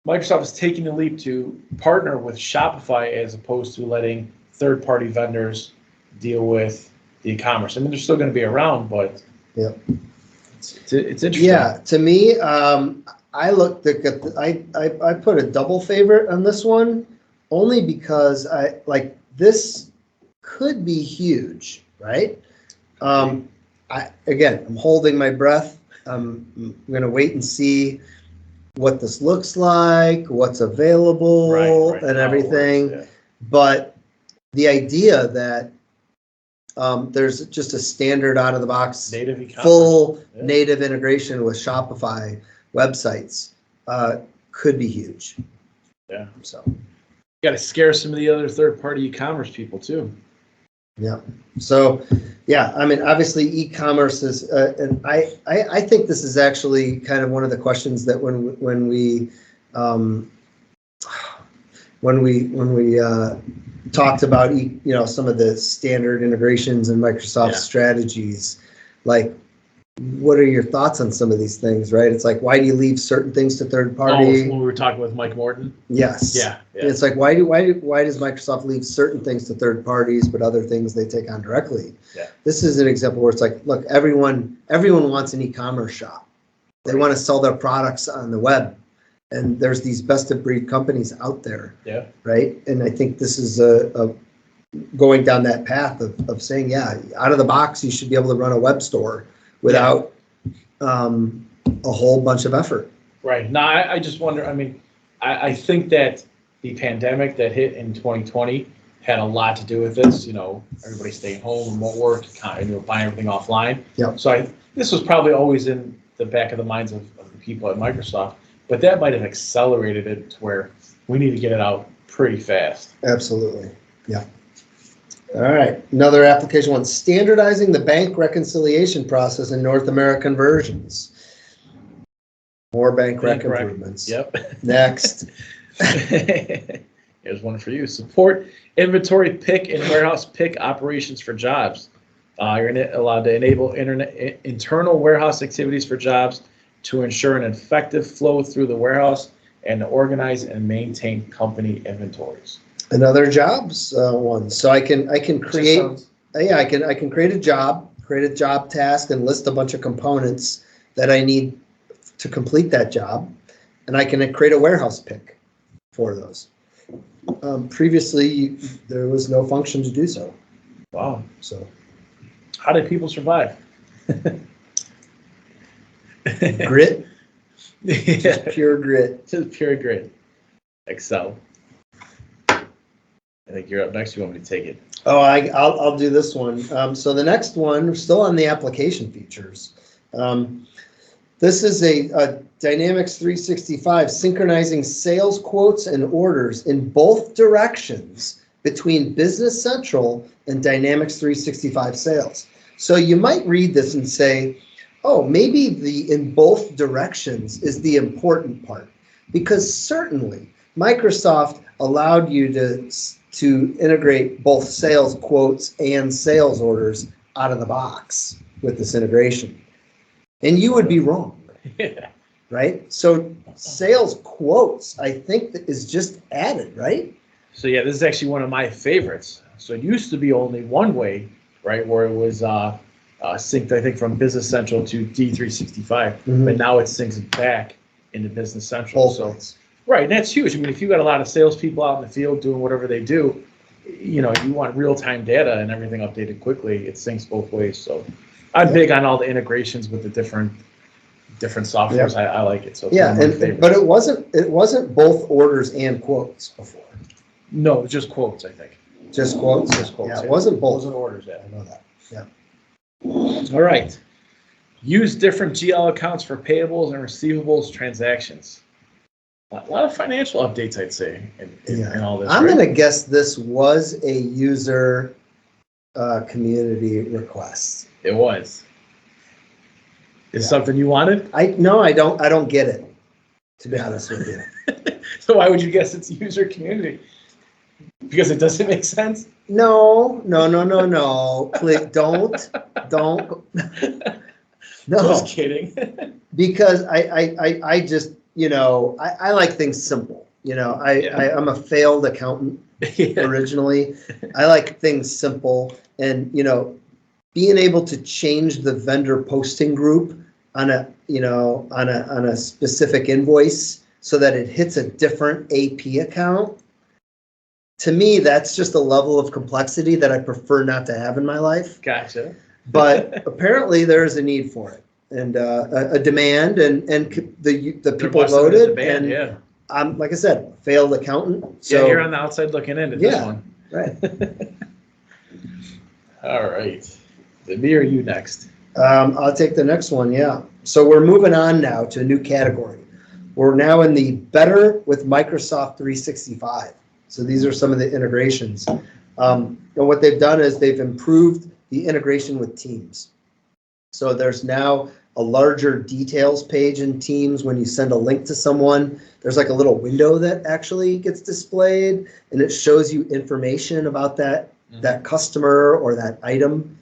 Microsoft is taking the leap to partner with Shopify as opposed to letting third-party vendors deal with the e-commerce. I mean, they're still going to be around, but it's interesting. Yeah, to me, I looked at I put a double favorite on this one, only because this could be huge, right? I'm holding my breath. I'm going to wait and see what this looks like, what's available, and everything. Yeah. But the idea that there's just a standard out of the box, full native integration with Shopify websites could be huge. Yeah. So you got to scare some of the other third-party e-commerce people too. Yeah. So, yeah, I mean, obviously e-commerce is, and I think this is actually kind of one of the questions that when we talked about some of the standard integrations and Microsoft strategies, like, what are your thoughts on some of these things, right? It's like, why do you leave certain things to third party? Oh, when we were talking with Mike Morton? Yes. Yeah. It's like, why does Microsoft leave certain things to third parties, but other things they take on directly? Yeah. This is an example where it's like, look, everyone wants an e-commerce shop. They want to sell their products on the web. And there's these best of breed companies out there. Yeah. Right. And I think this is a going down that path of saying, out of the box, you should be able to run a web store without a whole bunch of effort. Right. No, I just wonder, I mean, I think that the pandemic that hit in 2020 had a lot to do with this. Everybody staying home, remote work, buying everything offline. Yep. So this was probably always in the back of the minds of the people at Microsoft. but that might have accelerated it to where we need to get it out pretty fast. Absolutely. Yeah. All right. Another application one, standardizing the bank reconciliation process in North American versions. More bank rec improvements. Yep. Next. Here's one for you. Support inventory pick and warehouse pick operations for jobs. You're allowed to enable internal warehouse activities for jobs to ensure an effective flow through the warehouse and to organize and maintain company inventories. Another jobs one. So I can create I can create a job task and list a bunch of components that I need to complete that job, and I can create a warehouse pick for those. Previously, there was no function to do so. Wow. So, how did people survive? Grit. Yeah. Just pure grit. Just pure grit. Excel. I think you're up next. You want me to take it? Oh, I'll do this one. So the next one, we're still on the application features. This is a Dynamics 365 synchronizing sales quotes and orders in both directions between Business Central and Dynamics 365 Sales. So you might read this and say, oh, maybe the in both directions is the important part, because certainly Microsoft allowed you to integrate both sales quotes and sales orders out of the box with this integration. And you would be wrong. Yeah. Right? So sales quotes, I think, that is just added, right? So yeah, this is actually one of my favorites. So it used to be only one way, right, where it was synced, I think, from Business Central to D365, but now it syncs back into Business Central. Both so ways. right, and that's huge. I mean, if you got a lot of salespeople out in the field doing whatever they do, you want real-time data and everything updated quickly. It syncs both ways. So I'm big on all the integrations with the different softwares. Yep. I like it. So it's Yeah, one of my favorites. but it wasn't both orders and quotes before. No, just quotes, I think. Just quotes? Just quotes. Yeah, it wasn't both. Wasn't orders yet. I know that. Yeah. All right. Use different GL accounts for payables and receivables transactions. A lot of financial updates, I'd say, in all this. I'm right? going to guess this was a user community request. It was. Is something you wanted? No, I don't get it, to be honest with you. So why would you guess it's user community? Because it doesn't make sense? No. Please don't. No. Just kidding. Because I just, I like things simple. I'm a failed accountant originally. I like things simple, and being able to change the vendor posting group on a specific invoice so that it hits a different AP account. To me, that's just a level of complexity that I prefer not to have in my life. Gotcha. But apparently there is a need for it, and a demand, and the people voted. Demand, and I'm, like I said, failed accountant. So you're on the outside looking in at this one. Right. All right. Me or you next? I'll take the next one. Yeah. So we're moving on now to a new category. We're now in the better with Microsoft 365. So these are some of the integrations. And what they've done is they've improved the integration with Teams. So there's now a larger details page in Teams. When you send a link to someone, there's like a little window that actually gets displayed, and it shows you information about that customer or that item.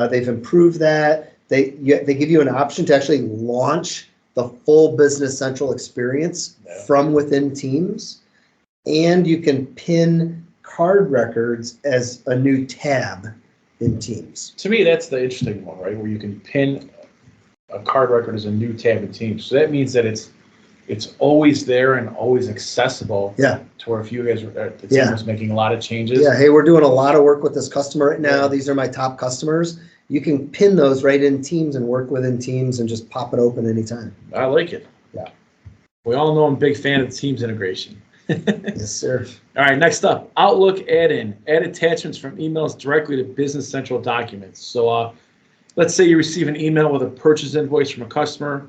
They've improved that. They give you an option to actually launch the full Business Central experience from within Teams. And you can pin card records as a new tab in Teams. To me, that's the interesting one, right? Where you can pin a card record as a new tab in Teams. So that means that it's always there and always accessible. Yeah. To where if you guys the team was making a lot of changes. Yeah. Hey, we're doing a lot of work with this customer right now. These are my top customers. You can pin those right in Teams and work within Teams and just pop it open anytime. I like it. Yeah. We all know I'm a big fan of Teams integration. Yes, sir. All right, next up, Outlook add-in. Add attachments from emails directly to Business Central documents. So let's say you receive an email with a purchase invoice from a customer.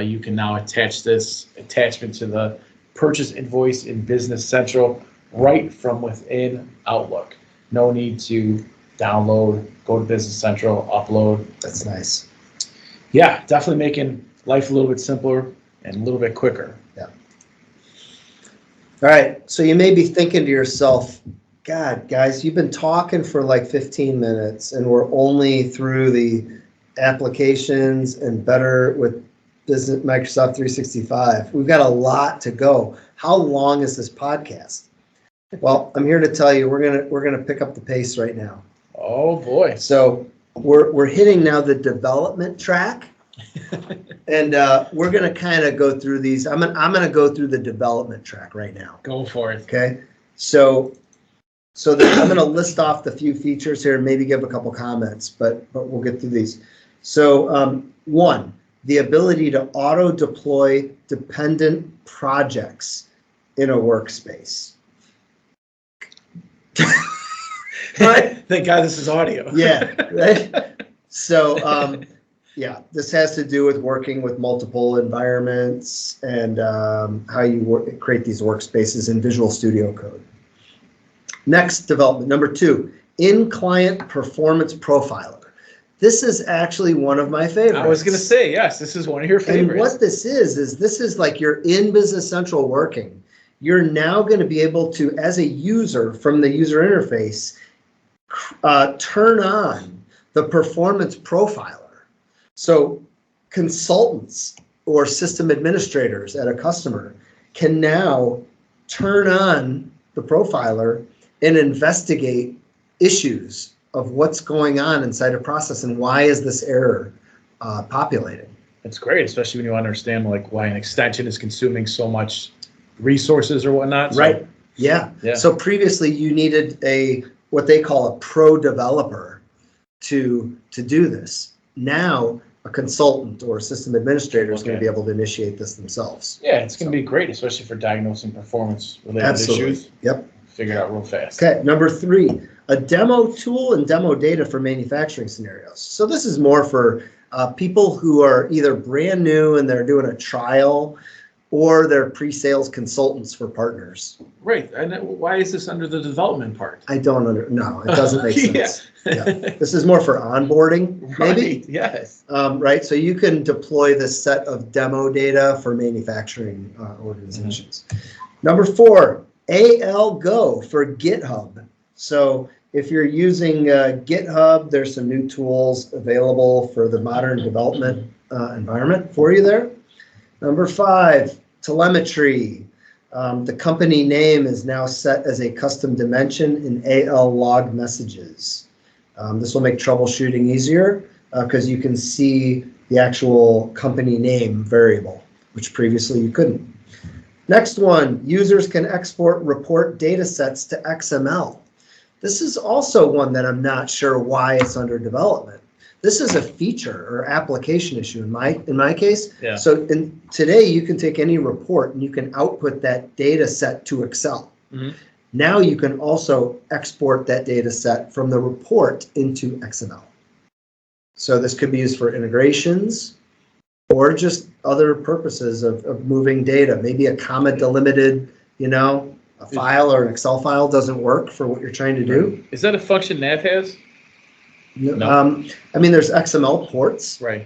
You can now attach this attachment to the purchase invoice in Business Central right from within Outlook. No need to download, go to Business Central, upload. That's nice. Yeah, definitely making life a little bit simpler and a little bit quicker. Yeah. All right. So you may be thinking to yourself, God, guys, you've been talking for like 15 minutes and we're only through the applications and better with Business Microsoft 365. We've got a lot to go. How long is this podcast? Well, I'm here to tell you we're gonna pick up the pace right now. Oh boy. So we're hitting now the development track. And we're going to kind of go through these. I'm going to go through the development track right now. Go for it. Okay. So I'm going to list off the few features here and maybe give a couple comments, but we'll get through these. So one, the ability to auto deploy dependent projects in a workspace. Right. Thank God this is audio. Yeah. Right. So yeah, this has to do with working with multiple environments and how you create these workspaces in Visual Studio Code. Next development, number 2, in-client performance profiler. This is actually one of my favorites. I was going to say, yes, this is one of your favorites. And what this is like you're in Business Central working. You're now going to be able to, as a user from the user interface, turn on the performance profiler. So consultants or system administrators at a customer can now turn on the profiler and investigate issues of what's going on inside a process and why is this error populating. It's great, especially when you understand like why an extension is consuming so much resources or whatnot. So, right. Yeah. So previously you needed what they call a pro developer to do this. Now, a consultant or a system administrator is going to be able to initiate this themselves. Yeah, it's going to be great, especially for diagnosing performance-related issues. Yep. Figure it out real fast. Okay, number 3, a demo tool and demo data for manufacturing scenarios. So this is more for people who are either brand new and they're doing a trial, or they're pre-sales consultants for partners. Right, and why is this under the development part? I don't no, it doesn't make sense. Yeah. This is more for onboarding, maybe? Right, yes. Right, so you can deploy this set of demo data for manufacturing organizations. Number 4, AL Go for GitHub. So if you're using GitHub, there's some new tools available for the modern development environment for you there. Number 5, telemetry. The company name is now set as a custom dimension in AL log messages. This will make troubleshooting easier because you can see the actual company name variable, which previously you couldn't. Next one, users can export report data sets to XML. This is also one that I'm not sure why it's under development. This is a feature or application issue in my case. Yeah. So today you can take any report and you can output that data set to Excel. Mm-hmm. Now you can also export that data set from the report into XML. So this could be used for integrations or just other purposes of moving data. Maybe a comma delimited, a file or an Excel file doesn't work for what you're trying to do. Is that a function Nav has? No. I mean, there's XML ports, right?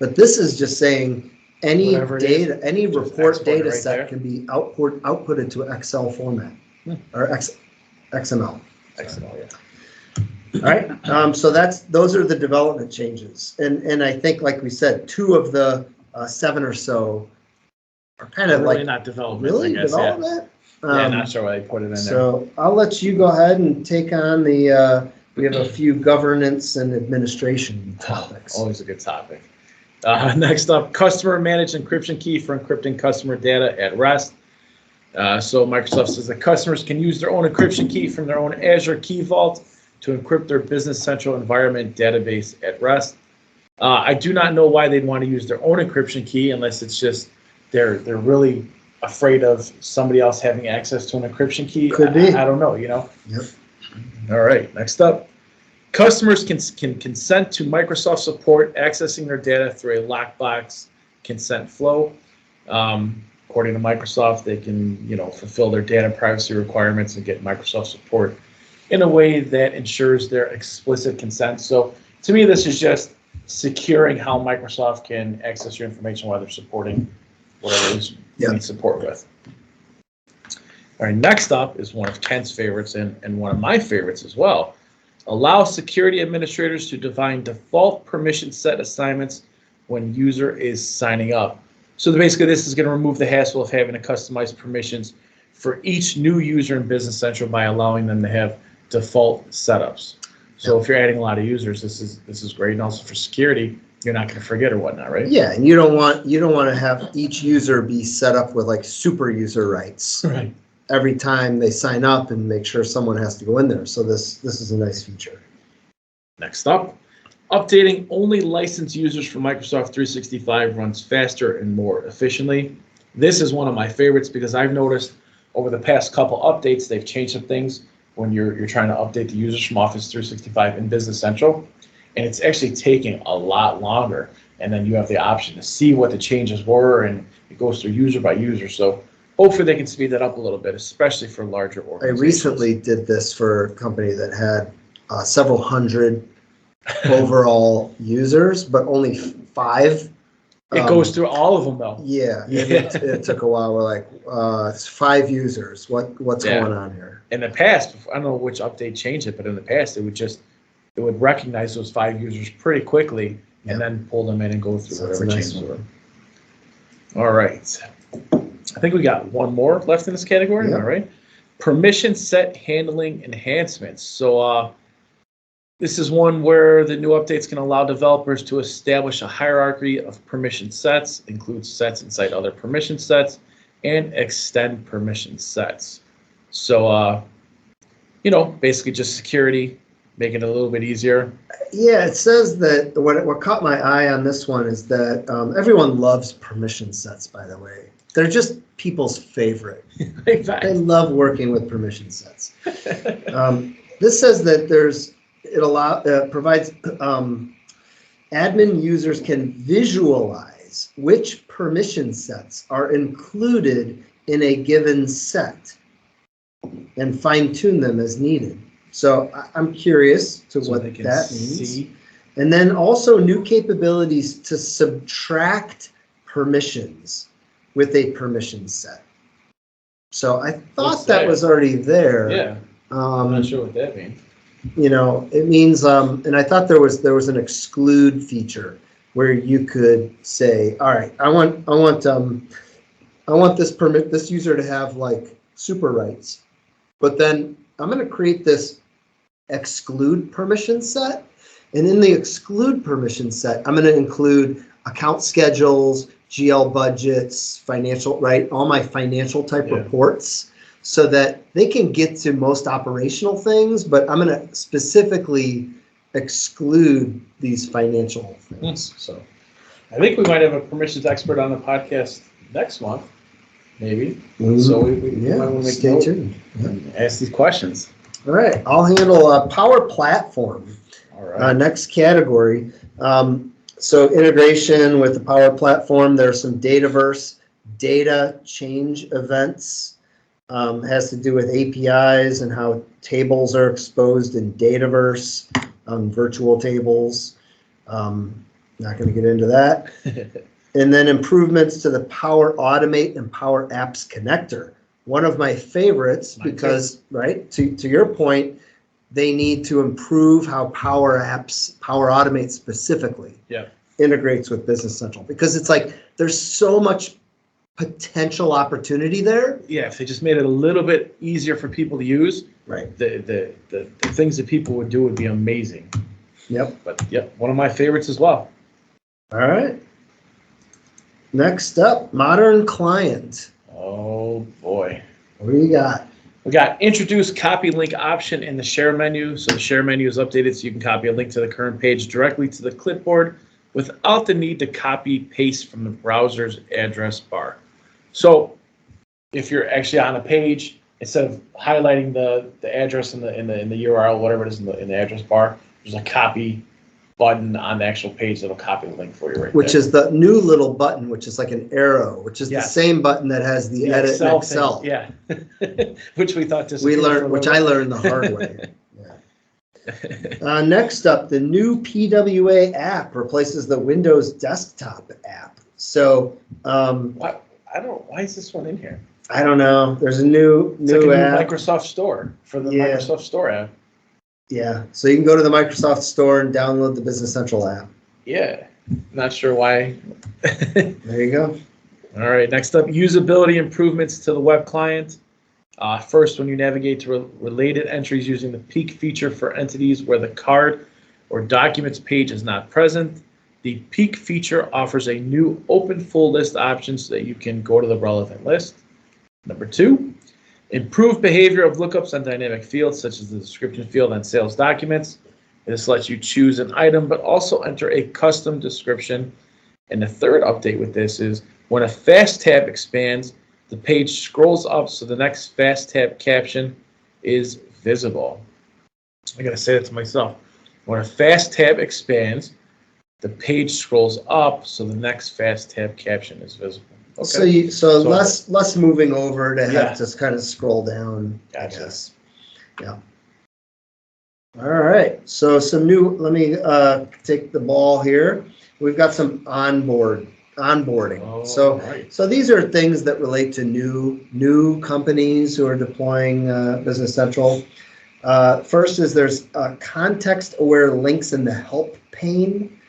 But this is just saying any Whatever data, any just report data right set there. can be outputted to Excel format or XML. Excellent. Yeah. All right. So those are the development changes, and I think, like we said, 2 of the 7 or so are kind of Really like not development. really I guess, development. Yeah, not sure why they put it in there. So I'll let you go ahead and take on the. We have a few governance and administration topics. Always a good topic. Next up, customer managed encryption key for encrypting customer data at rest. So Microsoft says that customers can use their own encryption key from their own Azure Key Vault to encrypt their Business Central environment database at rest. I do not know why they'd want to use their own encryption key unless it's just they're really afraid of somebody else having access to an encryption key. Could be. I don't know, Yep. All right, next up. Customers can consent to Microsoft support accessing their data through a lockbox consent flow. According to Microsoft, they can, fulfill their data privacy requirements and get Microsoft support in a way that ensures their explicit consent. So to me, this is just securing how Microsoft can access your information while they're supporting whatever it is you need support with. All right, next up is one of Ken's favorites and one of my favorites as well. Allow security administrators to define default permission set assignments when user is signing up. So basically, this is going to remove the hassle of having to customize permissions for each new user in Business Central by allowing them to have default setups. So if you're adding a lot of users, this is great, and also for security, you're not going to forget or whatnot, right? Yeah, and you don't want to have each user be set up with like super user rights. Right. Every time they sign up and make sure someone has to go in there. So this is a nice feature. Next up, updating only licensed users for Microsoft 365 runs faster and more efficiently. This is one of my favorites because I've noticed over the past couple updates, they've changed some things when you're trying to update the users from Office 365 in Business Central, and it's actually taking a lot longer. And then you have the option to see what the changes were, and it goes through user by user. So hopefully they can speed that up a little bit, especially for larger organizations. I recently did this for a company that had several hundred overall users, but only 5. It goes through all of them, though. Yeah. It took a while. We're like, it's 5 users. What's going on here? In the past, I don't know which update changed it, but in the past, it would recognize those 5 users pretty quickly and then pull them in and go through whatever changes were. All right. I think we got one more left in this category. All right. Permission set handling enhancements. So this is one where the new updates can allow developers to establish a hierarchy of permission sets, include sets inside other permission sets, and extend permission sets. So, basically just security, making it a little bit easier. Yeah, it says that what caught my eye on this one is that everyone loves permission sets, by the way. They're just people's favorite. They love working with permission sets. This says that it provides admin users can visualize which permission sets are included in a given set and fine-tune them as needed. So I'm curious to what that means. And then also new capabilities to subtract permissions with a permission set. So I thought that was already there. Yeah. I'm not sure what that means. It means, and I thought there was an exclude feature where you could say, all right, I want this user to have like super rights, but then I'm going to create this exclude permission set, and in the exclude permission set, I'm going to include account schedules, GL budgets, financial, right? All my financial type reports, so that they can get to most operational things, but I'm going to specifically exclude these financial things. So I think we might have a permissions expert on the podcast next month, maybe. So we might want to make stay tuned and ask these questions. All right, I'll handle Power Platform. All right. Next category. So integration with the Power Platform. There's some Dataverse data change events. Has to do with APIs and how tables are exposed in Dataverse, virtual tables. Not going to get into that. And then improvements to the Power Automate and Power Apps connector. One of my favorites because, right, to your point, they need to improve how Power Automate specifically integrates with Business Central, because it's like there's so much potential opportunity there. Yeah, if they just made it a little bit easier for people to use, right, the things that people would do would be amazing. Yep. But one of my favorites as well. All right. Next up, Modern Client. Oh boy. What do you got? We got introduce copy link option in the share menu. So the share menu is updated so you can copy a link to the current page directly to the clipboard without the need to copy paste from the browser's address bar. So if you're actually on a page, instead of highlighting the address in the URL, whatever it is in the address bar, there's a copy button on the actual page that'll copy the link for you right Which there. is the new little button, which is like an arrow, which is the Yes. same button that has the edit in Excel. thing, yeah. Which we thought We learned, which I learned the hard way. Yeah. Next up, the new PWA app replaces the Windows desktop app. So why is this one in here? I don't know. There's a new It's like a new app. Microsoft Store for the Yeah. Microsoft Store app. Yeah, so you can go to the Microsoft Store and download the Business Central app. Yeah, not sure why. There you go. All right, next up, usability improvements to the web client. First, when you navigate to related entries using the peek feature for entities where the card or documents page is not present, the peek feature offers a new open full list option so that you can go to the relevant list. Number two, improved behavior of lookups on dynamic fields such as the description field on sales documents. This lets you choose an item but also enter a custom description. And the third update with this is when a fast tab expands, the page scrolls up so the next fast tab caption is visible. I gotta say that to myself. When a fast tab expands, the page scrolls up so the next fast tab caption is visible. Okay. So less moving over to Yeah. have to kind of scroll down. Gotcha. I guess. Yeah. All right. So some new. Let me take the ball here. We've got some onboarding. Oh, So right. so these are things that relate to new companies who are deploying Business Central. First is there's context-aware links in the help pane.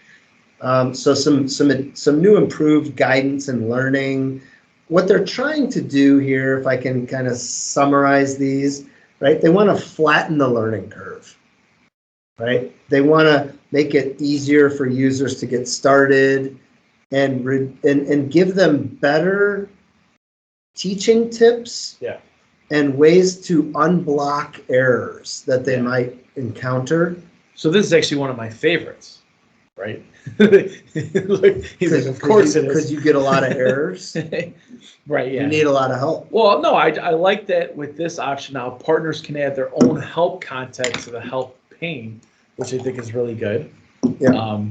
So some new improved guidance and learning. What they're trying to do here, if I can kind of summarize these, right? They want to flatten the learning curve, right? They want to make it easier for users to get started and give them better teaching tips Yeah. and ways to unblock errors that they might encounter. So this is actually one of my favorites, right? Look, he's like, of course it is. Because you get a lot of errors. Right, yeah. You need a lot of help. Well, no, I like that with this option now, partners can add their own help content to the help pane, which I think is really good. Yeah.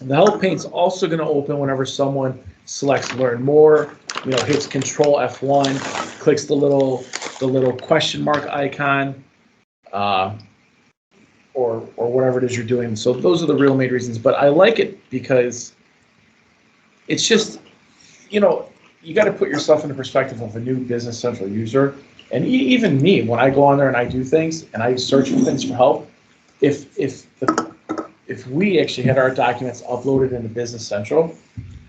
The help pane's also going to open whenever someone selects learn more, hits Control F1, clicks the little question mark icon, or whatever it is you're doing. So those are the real main reasons. But I like it because it's just, you got to put yourself in the perspective of a new Business Central user. And even me, when I go on there and I do things and I search for things for help, if we actually had our documents uploaded into Business Central,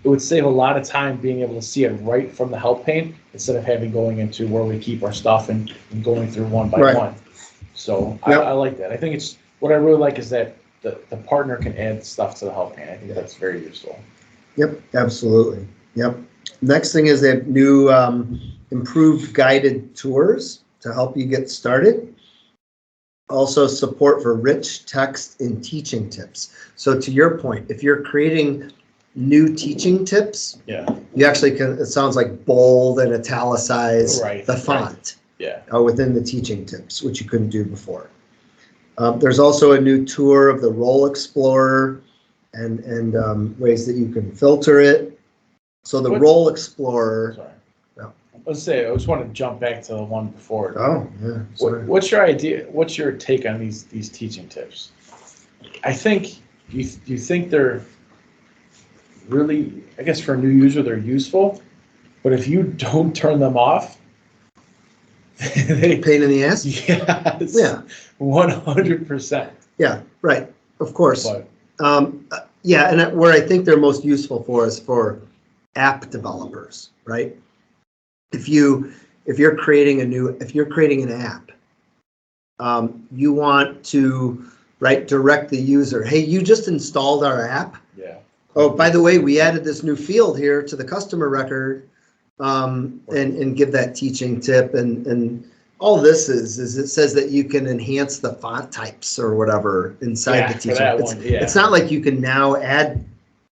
it would save a lot of time being able to see it right from the help pane instead of having going into where we keep our stuff and going through one by one. So Yep. I like that. I think it's what I really like is that the partner can add stuff to the help pane. I think that's very useful. Yep, absolutely. Yep. Next thing is they have new improved guided tours to help you get started. Also support for rich text in teaching tips. So to your point, if you're creating new teaching tips, you actually can, it sounds like bold and italicize the font within the teaching tips, which you couldn't do before. There's also a new tour of the Role Explorer and ways that you can filter it. So the Role Explorer. Sorry. Let's say I just want to jump back to the one before. Oh, yeah. Sorry. What's your idea? What's your take on these teaching tips? I think you think they're really, I guess for a new user they're useful, but if you don't turn them off, they pain in the ass. Yes. Yeah. 100%. Yeah. Right. Of course. But, yeah, and where I think they're most useful for is for app developers, right? If you're creating an app, you want to direct the user. Hey, you just installed our app. Yeah. Oh, by the way, we added this new field here to the customer record, and give that teaching tip. And all this is it says that you can enhance the font types or whatever inside the teaching. It's not like you can now add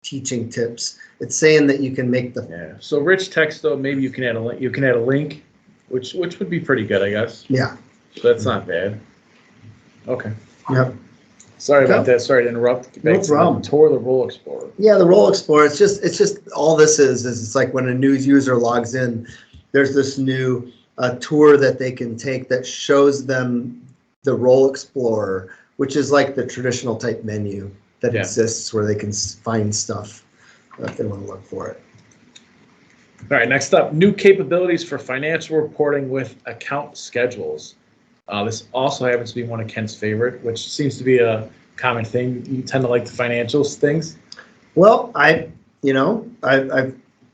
teaching tips. It's saying that you can make the So rich text though, maybe you can add a link. You can add a link, which would be pretty good, I guess. Yeah. So that's not bad. Okay. Yep. Sorry about that. Sorry to interrupt. No problem. Tour the Role Explorer. Yeah, the Role Explorer. It's just all this is it's like when a new user logs in, there's this new tour that they can take that shows them the Role Explorer, which is like the traditional type menu that exists where they can find stuff if they want to look for it. All right, next up, new capabilities for financial reporting with account schedules. This also happens to be one of Ken's favorite, which seems to be a common thing. You tend to like the financials things. Well, I've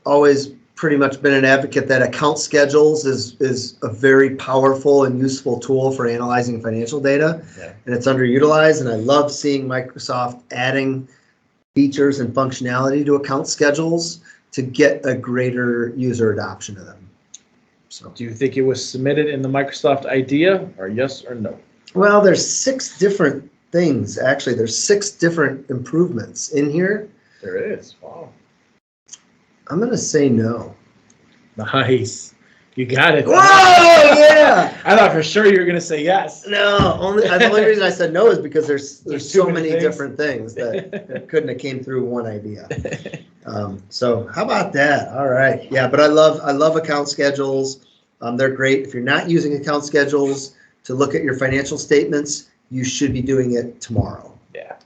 always pretty much been an advocate that account schedules is a very powerful and useful tool for analyzing financial data, and it's underutilized. And I love seeing Microsoft adding features and functionality to account schedules to get a greater user adoption of them. So, do you think it was submitted in the Microsoft idea, or yes or no? Well, there's 6 different things. Actually, there's 6 different improvements in here. There is. Wow. I'm gonna say no. Nice. You got it. Whoa, yeah. I thought for sure you were going to say yes. No, the only reason I said no is because there's so many different things that couldn't have came through one idea. So how about that? All right. Yeah, but I love account schedules. They're great. If you're not using account schedules to look at your financial statements, you should be doing it tomorrow. Yeah.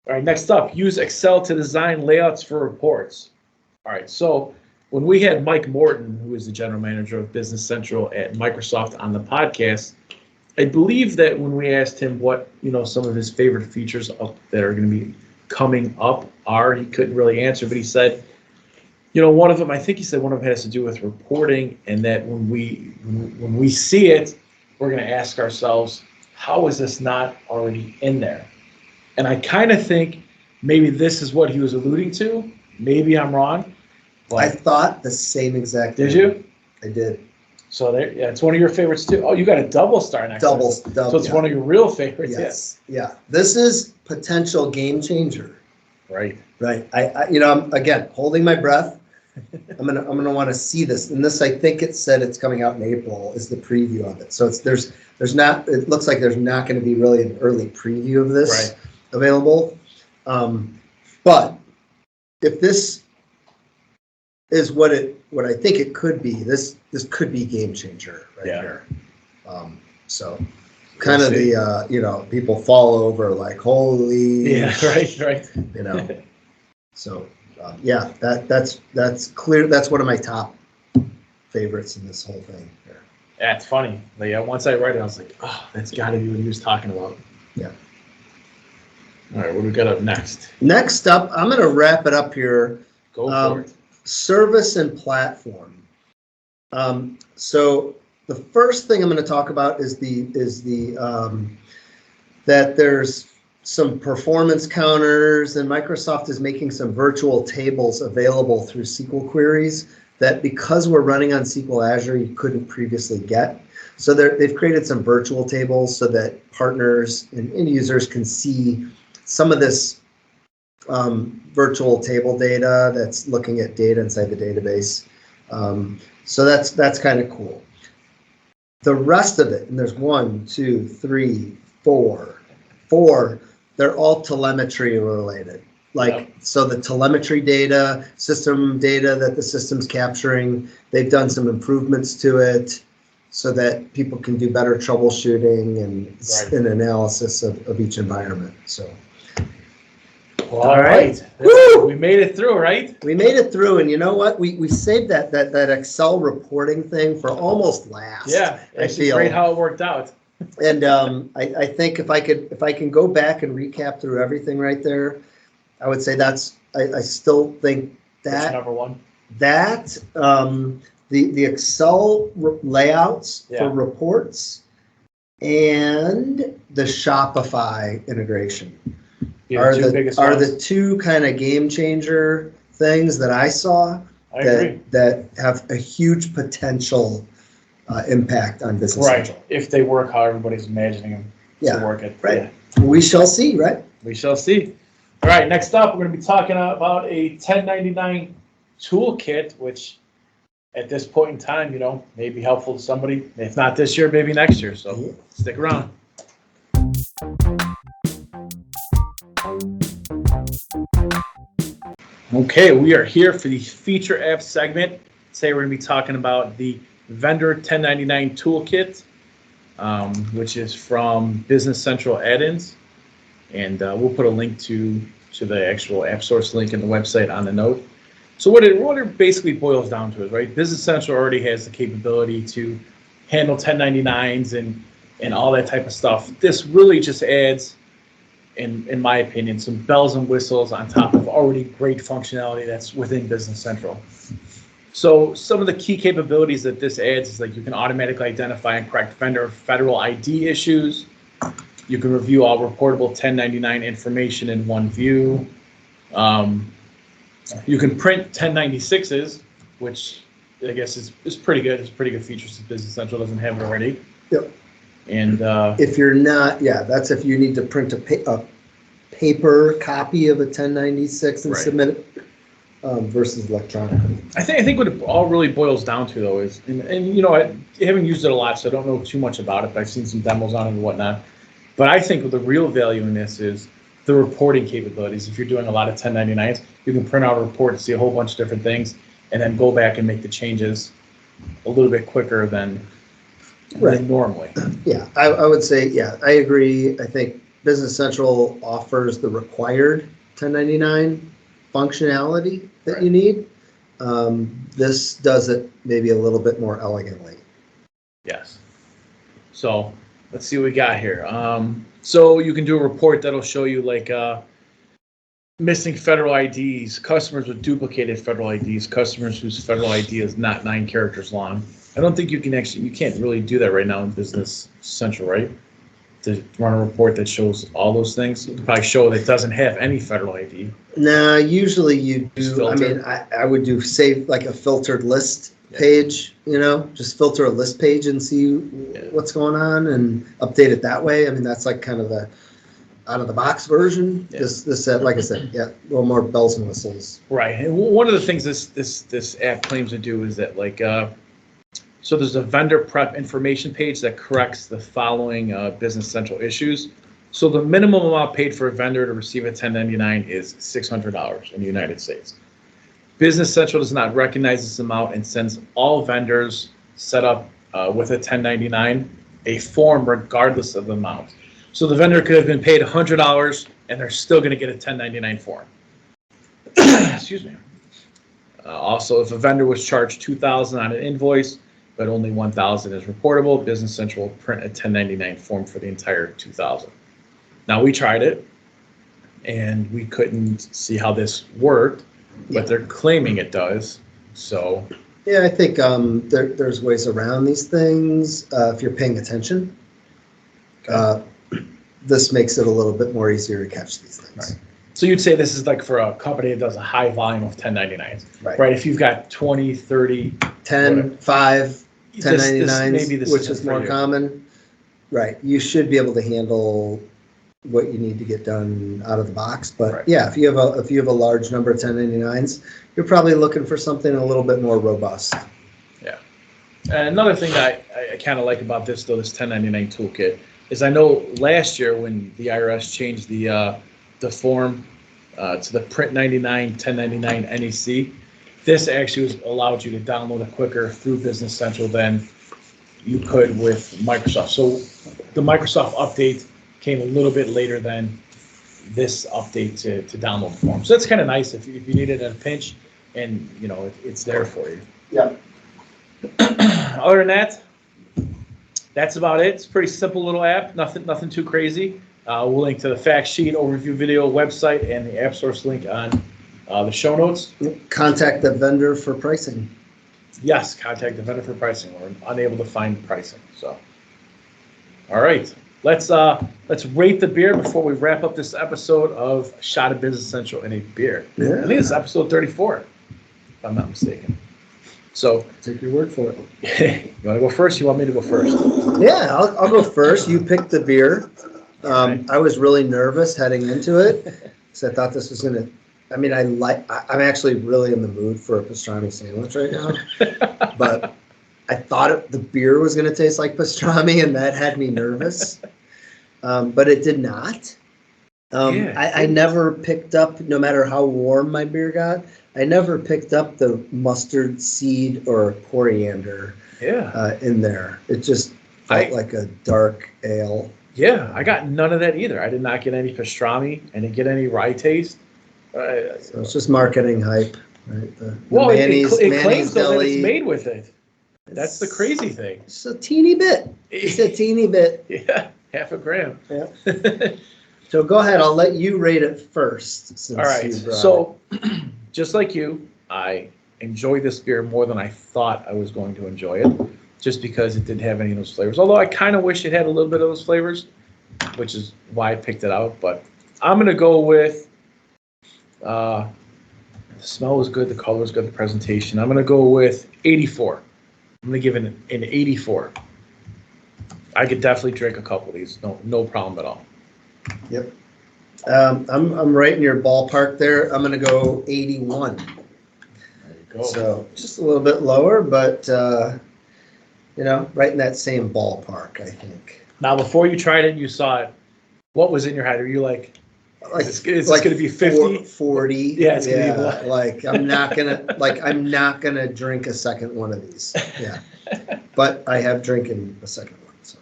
All right, next up, use Excel to design layouts for reports. All right, so when we had Mike Morton, who is the general manager of Business Central at Microsoft, on the podcast, I believe that when we asked him what some of his favorite features up that are going to be coming up are, he couldn't really answer, but he said, one of them, I think he said one of them has to do with reporting, and that when we see it, we're going to ask ourselves, how is this not already in there? And I kind of think maybe this is what he was alluding to. Maybe I'm wrong. I thought the same exact thing. Did you? I did. So there, yeah, it's one of your favorites too. Oh, you got a double star next. Double. So it's one of your real favorites. Yes. Yeah. This is potential game changer. Right. Right. I'm again holding my breath. I'm gonna want to see this. And this, I think it said it's coming out in April. Is the preview of it. So there's not. It looks like there's not going to be really an early preview of this available. But if this is what I think it could be, this could be game changer here. So kind of the people fall over like holy right. So that's clear. That's one of my top favorites in this whole thing here. Yeah, it's funny. Once I read it, I was like, oh, that's got to be what he was talking about. Yeah. All right, what do we got up next? Next up, I'm going to wrap it up here. Go for it. Service and platform. So the first thing I'm going to talk about is that there's some performance counters, and Microsoft is making some virtual tables available through SQL queries that, because we're running on SQL Azure, you couldn't previously get. So they've created some virtual tables so that partners and end users can see some of this virtual table data that's looking at data inside the database. So that's kind of cool. The rest of it, and there's 1, 2, 3, 4, they're all telemetry related. So the telemetry data, system data that the system's capturing, they've done some improvements to it so that people can do better troubleshooting and analysis of each environment. So. All right. Woo! We made it through, right? We made it through, and you know what? We saved that Excel reporting thing for almost last. Yeah, it's great how it worked out. And I think if I can go back and recap through everything right there, I would say I still think that number one. That the Excel layouts for reports and the Shopify integration are the two kind of game changer things that I saw that have a huge potential impact on Business Central. If they work how everybody's imagining them to work at. Right. Yeah. We shall see, right? We shall see. All right, next up, we're going to be talking about a 1099 toolkit, which at this point in time, may be helpful to somebody. If not this year, maybe next year. So stick around. Okay, we are here for the feature app segment. Today we're going to be talking about the vendor 1099 toolkit, which is from Business Central add-ins, and we'll put a link to the actual app source link in the website on the note. So what it basically boils down to is, right, Business Central already has the capability to handle 1099s and all that type of stuff. This really just adds, in my opinion, some bells and whistles on top of already great functionality that's within Business Central. So some of the key capabilities that this adds is like you can automatically identify and correct vendor federal ID issues. You can review all reportable 1099 information in one view. You can print 1096s, which I guess is pretty good. It's a pretty good feature since Business Central doesn't have it already. Yep. And if you're not, yeah, that's if you need to print a paper copy of a 1096 and Right. submit it versus electronically. I think what it all really boils down to, though, is, and you know, I haven't used it a lot, so I don't know too much about it, but I've seen some demos on it and whatnot. But I think the real value in this is the reporting capabilities. If you're doing a lot of 1099s, you can print out a report and see a whole bunch of different things, and then go back and make the changes a little bit quicker than normally. Yeah, I would say, yeah, I agree. I think Business Central offers the required 1099 functionality that you need. This does it maybe a little bit more elegantly. Yes. So let's see what we got here. So you can do a report that'll show you like missing federal IDs, customers with duplicated federal IDs, customers whose federal ID is not 9 characters long. I don't think you can't really do that right now in Business Central, right? To run a report that shows all those things. You can probably show that it doesn't have any federal ID. No, usually you Just do. I filter. mean, I would do save like a filtered list page, you know, just filter a list page and see what's going on and update it that way. I mean, that's like kind of the out of the box version. Yeah. This like I said, yeah, a little more bells and whistles. Right. And one of the things this app claims to do is that like so there's a vendor prep information page that corrects the following Business Central issues. So the minimum amount paid for a vendor to receive a 1099 is $600 in the United States. Business Central does not recognize this amount and sends all vendors set up with a 1099 a form regardless of the amount. So the vendor could have been paid $100 and they're still going to get a 1099 form. Excuse me. Also, if a vendor was charged $2,000 on an invoice, but only $1,000 is reportable, Business Central will print a 1099 form for the entire $2,000. Now we tried it, and we couldn't see how this worked, but they're claiming it does. So yeah, I think there's ways around these things if you're paying attention. This makes it a little bit more easier to catch these things. Right. So you'd say this is like for a company that does a high volume of 1099s, right? If you've got 20, 30, 10, whatever. 5, 1099s, maybe this which isn't is for more you. common. Right. You should be able to handle what you need to get done out of the box. But Right. yeah, if you have a large number of 1099s, you're probably looking for something a little bit more robust. Yeah. And another thing that I kind of like about this, though, this 1099 toolkit, is I know last year when the IRS changed the form to the print 99, 1099 NEC, this actually allowed you to download it quicker through Business Central than you could with Microsoft. So the Microsoft update came a little bit later than this update to download the form. So that's kind of nice if you need it in a pinch, and you know it's there for you. Yeah. Other than that, that's about it. It's a pretty simple little app. Nothing too crazy. We'll link to the fact sheet, overview video, website, and the app source link on the show notes. Contact the vendor for pricing. Yes, contact the vendor for pricing. We're unable to find pricing. So, all right, let's rate the beer before we wrap up this episode of Shot of Business Central in a Beer. Yeah. I think it's episode 34, if I'm not mistaken. So, Take your word for it. you want to go first? You want me to go first? Yeah, I'll go first. You picked the beer. I was really nervous heading into it because I thought this was going to. I mean, I'm actually really in the mood for a pastrami sandwich right now, but I thought the beer was going to taste like pastrami, and that had me nervous. But it did not. I never picked up, no matter how warm my beer got, I never picked up the mustard seed or coriander in there. It just felt like a dark ale. Yeah, I got none of that either. I did not get any pastrami. I didn't get any rye taste. So it's just marketing hype, right? It claims though that it's made with it. That's the crazy thing. It's a teeny bit. It's a teeny bit. Yeah, half a gram. Yeah. So go ahead. I'll let you rate it first. All right. So just like you, I enjoyed this beer more than I thought I was going to enjoy it, just because it didn't have any of those flavors. Although I kind of wish it had a little bit of those flavors, which is why I picked it out. But I'm going to go with the smell was good, the color was good, the presentation. I'm going to go with 84. I'm going to give it an 84. I could definitely drink a couple of these. No problem at all. Yep. I'm right in your ballpark there. I'm going to go 81. There you go. So just a little bit lower, but right in that same ballpark, I think. Now, before you tried it, you saw it. What was in your head? Are you like is this going to be 50? 40. Yeah, it's going to be like I'm not gonna drink a second one of these. Yeah, but I have drinking a second one. So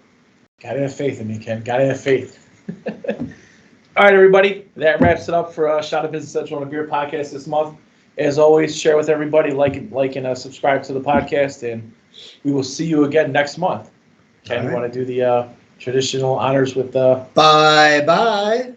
gotta have faith in me, Ken. Gotta have faith. All right, everybody. That wraps it up for Shot of Business Central on a Beer podcast this month. As always, share with everybody, like and subscribe to the podcast, and we will see you again next month. Ken, you want to do the traditional honors with the bye.